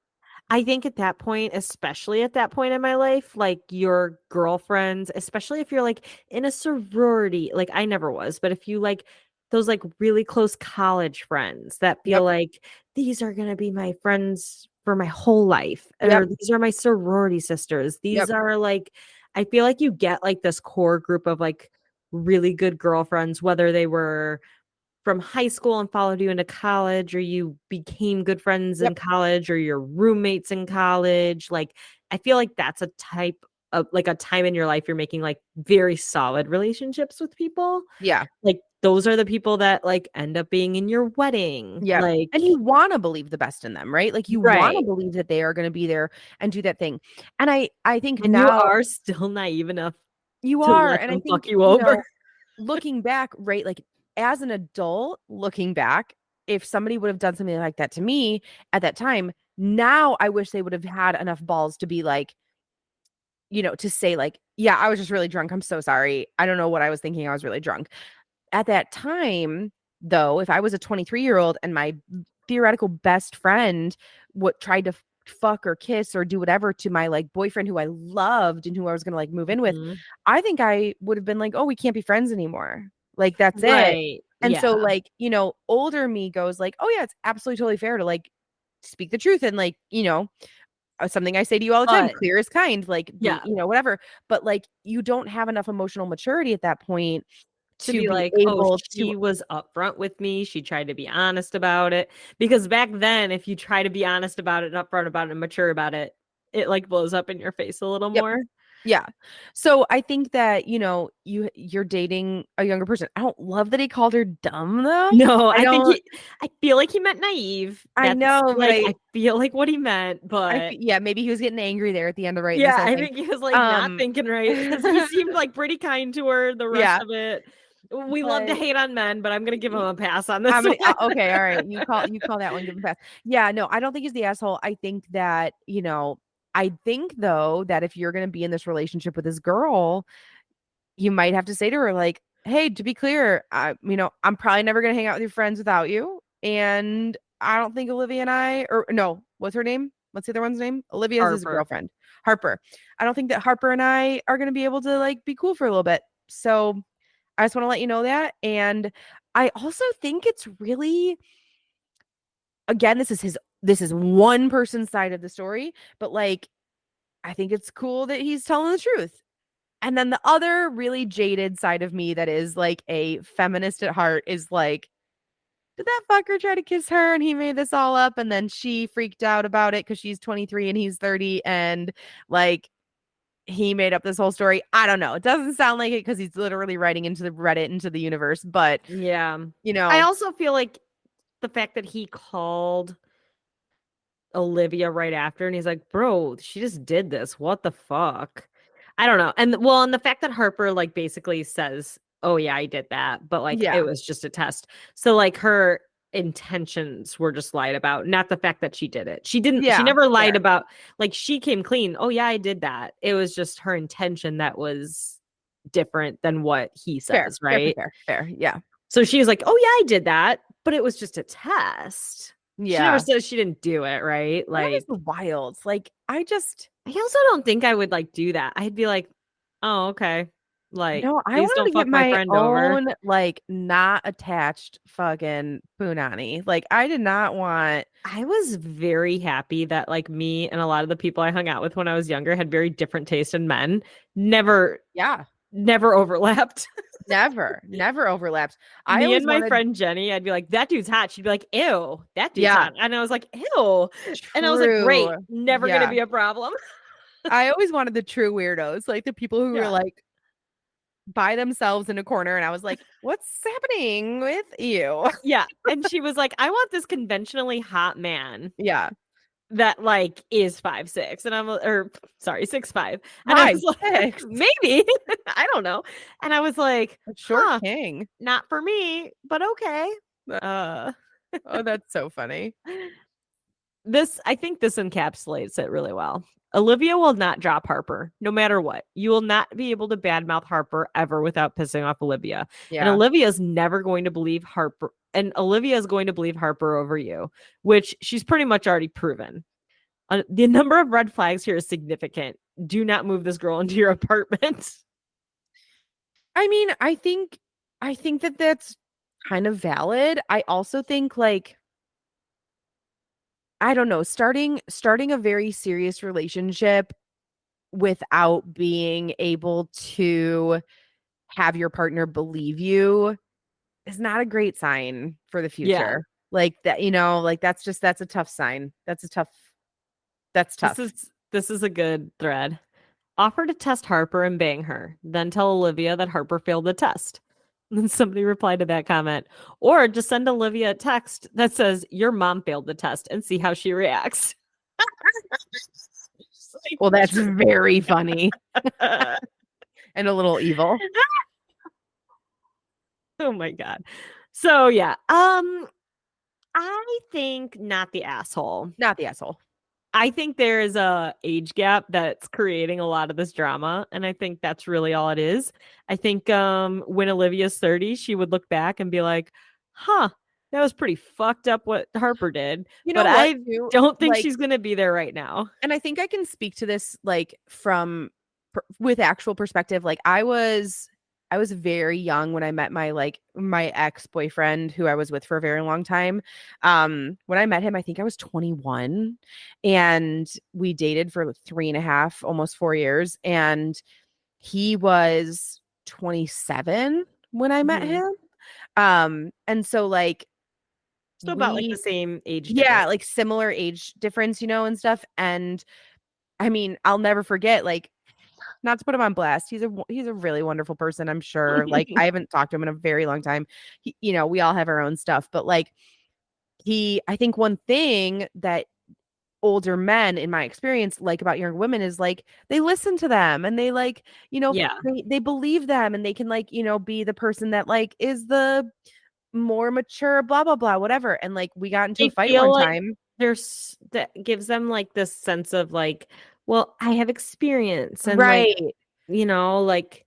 Speaker 1: I think at that point, especially at that point in my life, like your girlfriends, especially if you're like in a sorority, like I never was, but if you like those like really close college friends that feel
Speaker 2: Yep.
Speaker 1: like these are going to be my friends for my whole life,
Speaker 2: Yep.
Speaker 1: or these are my sorority sisters. These
Speaker 2: Yep.
Speaker 1: are like, I feel like you get like this core group of like really good girlfriends, whether they were from high school and followed you into college, or you became good friends in
Speaker 2: Yep.
Speaker 1: college, or your roommates in college. Like, I feel like that's a type of like a time in your life you're making like very solid relationships with people.
Speaker 2: Yeah.
Speaker 1: Like, those are the people that like end up being in your wedding.
Speaker 2: Yep.
Speaker 1: Like,
Speaker 2: And you want to believe the best in them, right? Like you want to
Speaker 1: right.
Speaker 2: believe that they are going to be there and do that thing. And I think
Speaker 1: And you
Speaker 2: now
Speaker 1: are still naive enough
Speaker 2: you
Speaker 1: to
Speaker 2: are.
Speaker 1: let
Speaker 2: And I
Speaker 1: them fuck
Speaker 2: think,
Speaker 1: you over.
Speaker 2: looking back, right? Like as an adult looking back, if somebody would have done something like that to me at that time, now I wish they would have had enough balls to be like, to say like, yeah, I was just really drunk. I'm so sorry. I don't know what I was thinking. I was really drunk. At that time, though, if I was a 23-year-old and my theoretical best friend what tried to fuck or kiss or do whatever to my like boyfriend who I loved and who I was gonna like move in with,
Speaker 1: Mhm.
Speaker 2: I think I would have been like, oh, we can't be friends anymore. Like that's it.
Speaker 1: Right.
Speaker 2: And so
Speaker 1: Yeah.
Speaker 2: like, older me goes like, oh yeah, it's absolutely totally fair to like speak the truth and like, something I say to you all the time,
Speaker 1: But
Speaker 2: clear as kind, like be,
Speaker 1: yeah,
Speaker 2: whatever. But like you don't have enough emotional maturity at that point
Speaker 1: to
Speaker 2: to
Speaker 1: be
Speaker 2: be
Speaker 1: like, oh,
Speaker 2: able to.
Speaker 1: she was upfront with me. She tried to be honest about it. Because back then, if you try to be honest about it, and upfront about it, and mature about it, it like blows up in your face a little
Speaker 2: Yep.
Speaker 1: more.
Speaker 2: Yeah. So I think that, you're dating a younger person. I don't love that he called her dumb though.
Speaker 1: No,
Speaker 2: I don't
Speaker 1: I feel like he meant naive.
Speaker 2: I
Speaker 1: That's
Speaker 2: know, but
Speaker 1: like, I feel like what he meant, but
Speaker 2: yeah, maybe he was getting angry there at the end of writing this
Speaker 1: yeah,
Speaker 2: whole
Speaker 1: I
Speaker 2: thing.
Speaker 1: think he was like not
Speaker 2: Um
Speaker 1: thinking right because he seemed like pretty kind to her the rest
Speaker 2: yeah,
Speaker 1: of it. We love to
Speaker 2: but
Speaker 1: hate on men, but I'm gonna give him
Speaker 2: y-
Speaker 1: a pass on this
Speaker 2: I'm gonna
Speaker 1: one.
Speaker 2: okay, all right. You call that one, give him a pass. Yeah, no, I don't think he's the asshole. I think that, I think though that if you're gonna be in this relationship with this girl, you might have to say to her like, hey, to be clear, I'm probably never going to hang out with your friends without you, and I don't think Olivia and I, or no, what's her name, what's the other one's name, Olivia's his
Speaker 1: Harper.
Speaker 2: girlfriend, Harper. I don't think that Harper and I are going to be able to like be cool for a little bit. So I just want to let you know that. And I also think it's really, again, this is one person's side of the story, but like I think it's cool that he's telling the truth. And then the other really jaded side of me that is like a feminist at heart is like, did that fucker try to kiss her and he made this all up? And then she freaked out about it because she's 23 and he's 30. And like, he made up this whole story. I don't know. It doesn't sound like it because he's literally writing into the Reddit, into the universe. But,
Speaker 1: Yeah.
Speaker 2: you
Speaker 1: I
Speaker 2: know,
Speaker 1: also feel like the fact that he called Olivia right after and he's like, "Bro, she just did this. What the fuck?" I don't know. And well, and the fact that Harper like basically says, "Oh yeah, I did that," but like it
Speaker 2: yeah,
Speaker 1: was just a test. So like her intentions were just lied about, not the fact that she did it. She
Speaker 2: yeah,
Speaker 1: never lied
Speaker 2: fair,
Speaker 1: about like she came clean. "Oh yeah, I did that." It was just her intention that was different than what he
Speaker 2: fair,
Speaker 1: says,
Speaker 2: fair, fair,
Speaker 1: right?
Speaker 2: fair, fair. Yeah,
Speaker 1: So she was like, "Oh yeah, I did that," but it was just a test. She never
Speaker 2: yeah.
Speaker 1: says she didn't do it, right?
Speaker 2: That is
Speaker 1: Like,
Speaker 2: wild. Like,
Speaker 1: I also don't think I would like do that. I'd be like, "Oh, okay." Like,
Speaker 2: I
Speaker 1: please
Speaker 2: wanted
Speaker 1: don't
Speaker 2: to get
Speaker 1: fuck my
Speaker 2: my
Speaker 1: friend over.
Speaker 2: own, like, not attached fucking punani. Like, I did not want.
Speaker 1: I was very happy that like me and a lot of the people I hung out with when I was younger had very different taste in men. Never,
Speaker 2: Yeah,
Speaker 1: never overlapped.
Speaker 2: never overlapped. I
Speaker 1: Me
Speaker 2: always
Speaker 1: and my
Speaker 2: wanted.
Speaker 1: friend Jenny, I'd be like, "That dude's hot." She'd be like, "Ew, that dude's
Speaker 2: Yeah,
Speaker 1: hot." And I was like, "Ew." And I was like,
Speaker 2: true.
Speaker 1: "Great, never gonna
Speaker 2: Yeah.
Speaker 1: be a problem."
Speaker 2: I always wanted the true weirdos, like the people who were
Speaker 1: Yeah.
Speaker 2: like by themselves in a corner. And I was like, what's happening with you?
Speaker 1: Yeah. And she was like, "I want this conventionally hot man
Speaker 2: Yeah.
Speaker 1: that like is 5'6." And or sorry, 6'5." And I
Speaker 2: Five,
Speaker 1: was like,
Speaker 2: six.
Speaker 1: maybe. I don't know. And I was like,
Speaker 2: A short
Speaker 1: huh,
Speaker 2: king.
Speaker 1: not for me, but okay. Uh
Speaker 2: Oh, that's so funny.
Speaker 1: I think this encapsulates it really well. Olivia will not drop Harper, no matter what. You will not be able to badmouth Harper ever without pissing off Olivia. And
Speaker 2: Yeah.
Speaker 1: Olivia is never going to believe Harper. And Olivia is going to believe Harper over you, which she's pretty much already proven. The number of red flags here is significant. Do not move this girl into your apartment.
Speaker 2: I mean, I think that that's kind of valid. I also think like I don't know, starting a very serious relationship without being able to have your partner believe you is not a great sign for the
Speaker 1: Yeah,
Speaker 2: future. Like that, like that's a tough sign. That's
Speaker 1: this
Speaker 2: tough.
Speaker 1: is this is a good thread. Offer to test Harper and bang her, then tell Olivia that Harper failed the test. And then somebody replied to that comment. Or just send Olivia a text that says, Your mom failed the test and see how she reacts.
Speaker 2: Well, that's very funny and a little evil.
Speaker 1: Oh my God. So yeah. I think not the asshole.
Speaker 2: Not the asshole.
Speaker 1: I think there is a age gap that's creating a lot of this drama, and I think that's really all it is. I think when Olivia's 30, she would look back and be like, "Huh, that was pretty fucked up what Harper did."
Speaker 2: You
Speaker 1: But
Speaker 2: know what,
Speaker 1: I
Speaker 2: too?
Speaker 1: don't think
Speaker 2: Like,
Speaker 1: she's going to be there right now.
Speaker 2: and I think I can speak to this like from with actual perspective. Like I was very young when I met my ex-boyfriend who I was with for a very long time. When I met him, I think I was 21 and we dated for like 3.5, almost 4 years. And he was 27 when I met
Speaker 1: Mhm.
Speaker 2: him. And so like
Speaker 1: So about like the
Speaker 2: we
Speaker 1: same age
Speaker 2: yeah,
Speaker 1: difference.
Speaker 2: like similar age difference, and stuff. And I mean, I'll never forget, like, not to put him on blast. He's a really wonderful person, I'm sure. Like, I haven't talked to him in a very long time. We all have our own stuff, but like I think one thing that older men in my experience like about younger women is like they listen to them and they like,
Speaker 1: Yeah.
Speaker 2: they believe them and they can like, be the person that like is the more mature, blah blah blah, whatever. And like we got into a
Speaker 1: They
Speaker 2: fight
Speaker 1: feel
Speaker 2: one
Speaker 1: like
Speaker 2: time.
Speaker 1: there's that gives them like this sense of like, well, I have experience and like,
Speaker 2: Right.
Speaker 1: like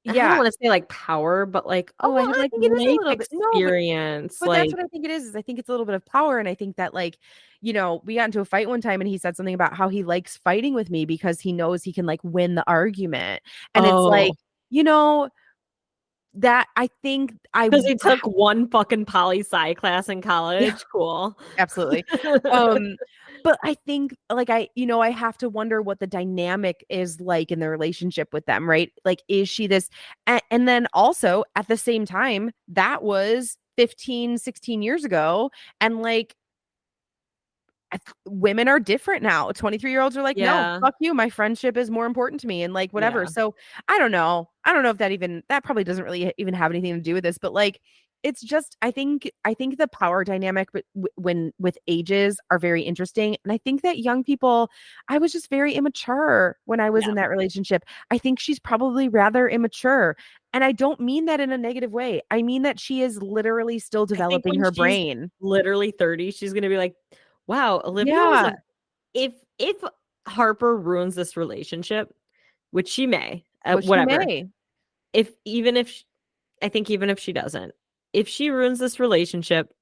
Speaker 1: I don't
Speaker 2: Yeah.
Speaker 1: want to say like power, but like,
Speaker 2: Oh,
Speaker 1: oh, I
Speaker 2: well,
Speaker 1: have
Speaker 2: I
Speaker 1: like
Speaker 2: think it is a
Speaker 1: life
Speaker 2: little bit. No, but
Speaker 1: experience.
Speaker 2: that's
Speaker 1: Like,
Speaker 2: what I think it is I think it's a little bit of power, and I think that, like, we got into a fight one time, and he said something about how he likes fighting with me because he knows he can, like, win the argument, and it's like,
Speaker 1: oh,
Speaker 2: you know, that I think
Speaker 1: because he took one fucking poli sci class in
Speaker 2: yeah,
Speaker 1: college. Cool.
Speaker 2: absolutely. Um, but I think, like, I have to wonder what the dynamic is like in the relationship with them, right? Like, is she this and then also, at the same time, that was 15, 16 years ago, and, like, women are different now. 23-year-olds are like, no,
Speaker 1: Yeah.
Speaker 2: fuck you. My friendship is more important to me and like whatever.
Speaker 1: Yeah.
Speaker 2: So I don't know. I don't know if that probably doesn't really even have anything to do with this, but like it's just I think the power dynamic but when with ages are very interesting. And I think that young people, I was just very immature when I was
Speaker 1: Yeah.
Speaker 2: in that relationship. I think she's probably rather immature. And I don't mean that in a negative way. I mean that she is literally still
Speaker 1: I think
Speaker 2: developing
Speaker 1: when
Speaker 2: her
Speaker 1: she's
Speaker 2: brain.
Speaker 1: literally 30, she's gonna be like, wow, Olivia was
Speaker 2: Yeah,
Speaker 1: a if Harper ruins this relationship, which she may,
Speaker 2: what she
Speaker 1: whatever.
Speaker 2: may.
Speaker 1: If even if sh I think even if she doesn't, if she ruins this relationship,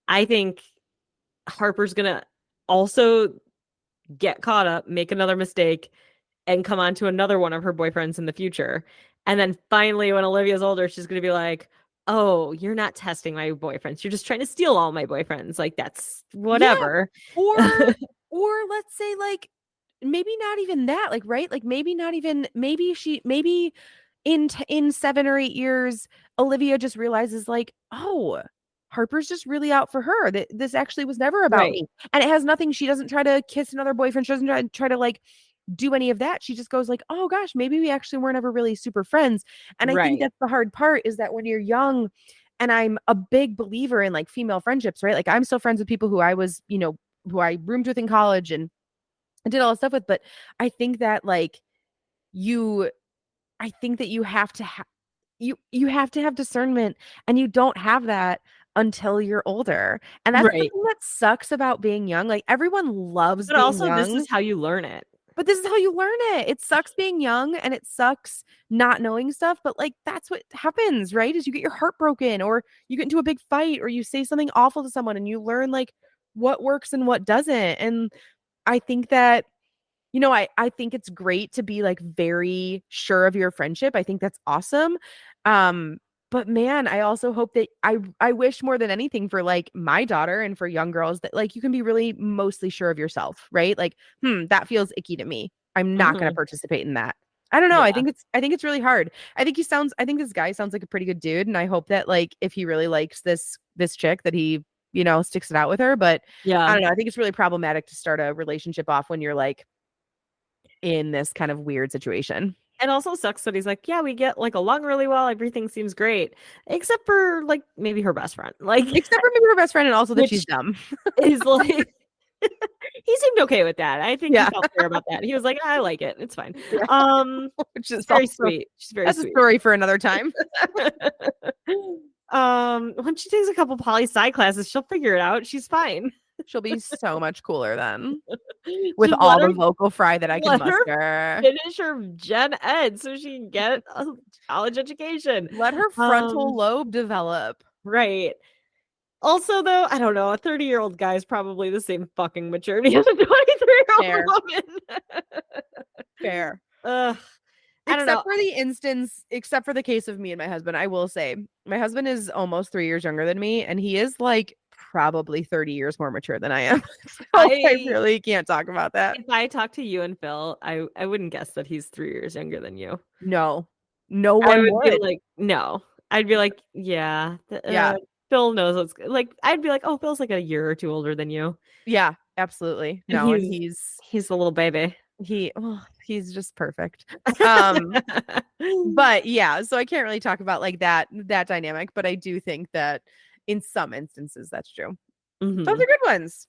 Speaker 1: I think Harper's gonna also get caught up, make another mistake, and come on to another one of her boyfriends in the future. And then finally, when Olivia's older, she's gonna be like, "Oh, you're not testing my boyfriends. You're just trying to steal all my boyfriends. Like that's
Speaker 2: Yeah,
Speaker 1: whatever."
Speaker 2: or let's say like maybe not even that, like right? Like maybe not even maybe in 7 or 8 years Olivia just realizes like, "Oh, Harper's just really out for her. That this actually was never about
Speaker 1: Right.
Speaker 2: me." And it has nothing, she doesn't try to kiss another boyfriend. She doesn't try to like do any of that. She just goes like, "Oh gosh, maybe we actually weren't ever really super friends." And I think
Speaker 1: Right.
Speaker 2: that's the hard part is that when you're young, and I'm a big believer in like female friendships, right? Like I'm still friends with people who I was, who I roomed with in college and I did all this stuff with, but I think that like you I think that you have to you have to have discernment, and you don't have that until you're older. And that's the
Speaker 1: Right.
Speaker 2: thing that sucks about being young. Like everyone loves
Speaker 1: But
Speaker 2: being
Speaker 1: also, this
Speaker 2: young,
Speaker 1: is how you learn it.
Speaker 2: but this is how you learn it. It sucks being young and it sucks not knowing stuff, but like that's what happens, right? Is you get your heart broken or you get into a big fight or you say something awful to someone and you learn like what works and what doesn't. And I think that I think it's great to be like very sure of your friendship. I think that's awesome. Um, but man, I also hope that I wish more than anything for like my daughter and for young girls that like you can be really mostly sure of yourself, right? Like, that feels icky to me. I'm not going to
Speaker 1: Mhm.
Speaker 2: participate in that. I don't know.
Speaker 1: Yeah.
Speaker 2: I think it's really hard. I think this guy sounds like a pretty good dude and I hope that like if he really likes this chick that he, sticks it out with her, but I
Speaker 1: Yeah.
Speaker 2: don't know. I think it's really problematic to start a relationship off when you're like in this kind of weird situation.
Speaker 1: It also sucks that he's like, yeah, we get like along really well. Everything seems great, except for like maybe her best friend, like,
Speaker 2: Except for maybe her best friend and also that she's
Speaker 1: which
Speaker 2: dumb.
Speaker 1: is like, he seemed okay with that. I think he
Speaker 2: Yeah.
Speaker 1: felt fair about that. He was like, I like it. It's fine.
Speaker 2: Yeah. Which
Speaker 1: She's
Speaker 2: is
Speaker 1: very
Speaker 2: also
Speaker 1: sweet. She's very
Speaker 2: that's a
Speaker 1: sweet.
Speaker 2: story for another time.
Speaker 1: When she takes a couple poli sci classes, she'll figure it out. She's fine.
Speaker 2: She'll be so much cooler then. With
Speaker 1: Just
Speaker 2: all the vocal fry that I can
Speaker 1: let her
Speaker 2: muster.
Speaker 1: finish her gen ed so she can get a college education.
Speaker 2: Let her frontal lobe develop.
Speaker 1: Right. Also, though, I don't know, a 30-year-old guy is probably the same fucking maturity as a 23-year-old woman.
Speaker 2: Fair.
Speaker 1: I don't know.
Speaker 2: Except for the case of me and my husband, I will say my husband is almost 3 years younger than me, and he is like probably 30 years more mature than I am. So I really can't talk about that.
Speaker 1: If I talk to you and Phil, I wouldn't guess that he's 3 years younger than you.
Speaker 2: No one would.
Speaker 1: Be like, no. I'd be like, yeah.
Speaker 2: Yeah.
Speaker 1: Phil knows what's like. I'd be like, oh, Phil's like a year or two older than you.
Speaker 2: Yeah, absolutely.
Speaker 1: And
Speaker 2: No,
Speaker 1: he's a little baby.
Speaker 2: He's just perfect. But yeah, so I can't really talk about like that dynamic, but I do think that in some instances that's true.
Speaker 1: Mm-hmm.
Speaker 2: Those are good ones.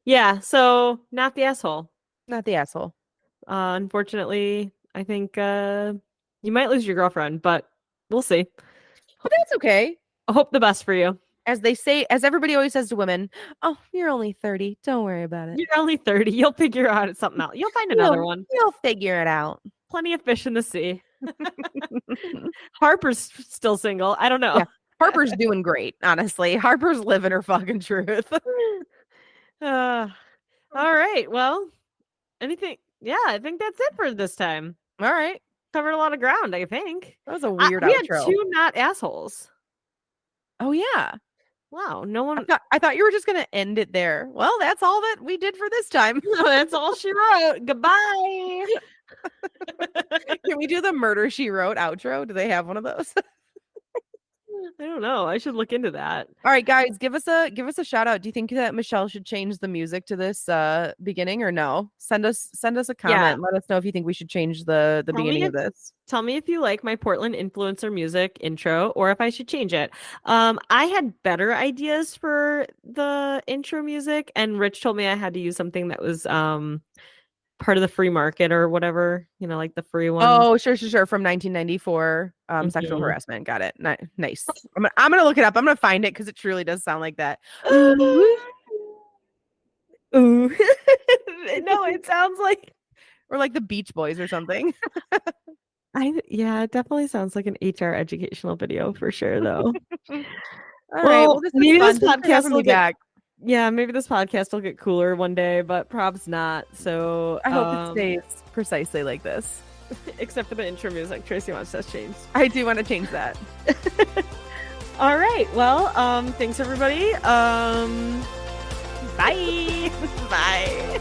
Speaker 1: Yeah, so not the asshole.
Speaker 2: Not the asshole.
Speaker 1: Unfortunately, I think you might lose your girlfriend, but we'll see.
Speaker 2: But that's okay.
Speaker 1: I hope the best for you.
Speaker 2: As they say, as everybody always says to women, oh, you're only 30. Don't worry about it.
Speaker 1: You're only 30. You'll figure out something out. You'll find another one.
Speaker 2: You'll figure it out.
Speaker 1: Plenty of fish in the sea. Harper's still single. I don't know.
Speaker 2: Yeah. Harper's doing great, honestly. Harper's living her fucking truth.
Speaker 1: All right. Well, anything? Yeah, I think that's it for this time.
Speaker 2: All right.
Speaker 1: Covered a lot of ground, I think.
Speaker 2: That was a weird
Speaker 1: we
Speaker 2: outro.
Speaker 1: Had 2 not assholes.
Speaker 2: Oh, yeah.
Speaker 1: Wow. No one.
Speaker 2: I thought you were just going to end it there. Well, that's all that we did for this time.
Speaker 1: That's all she wrote. Goodbye.
Speaker 2: Can we do the Murder She Wrote outro? Do they have one of those?
Speaker 1: I don't know. I should look into that.
Speaker 2: All right, guys, give us a shout out. Do you think that Michelle should change the music to this beginning or no? Send us a comment. Yeah. Let us know if you think we should change the beginning of this.
Speaker 1: Tell me if you like my Portland influencer music intro or if I should change it. I had better ideas for the intro music, and Rich told me I had to use something that was part of the free market or whatever, like the free one.
Speaker 2: Oh, sure. From 1994, sexual harassment. Got it. Nice. I'm gonna look it up. I'm gonna find it because it truly does sound like that.
Speaker 1: Ooh. No, it sounds like,
Speaker 2: or like the Beach Boys or something.
Speaker 1: It definitely sounds like an HR educational video for sure, though.
Speaker 2: All right. Well,
Speaker 1: maybe this podcast will get back. Yeah, maybe this podcast will get cooler one day, but probs not. So
Speaker 2: I hope it stays precisely like this.
Speaker 1: Except for the intro music, Tracey wants us changed.
Speaker 2: I do want to change that.
Speaker 1: All right. Well, thanks everybody. Bye.
Speaker 2: Bye.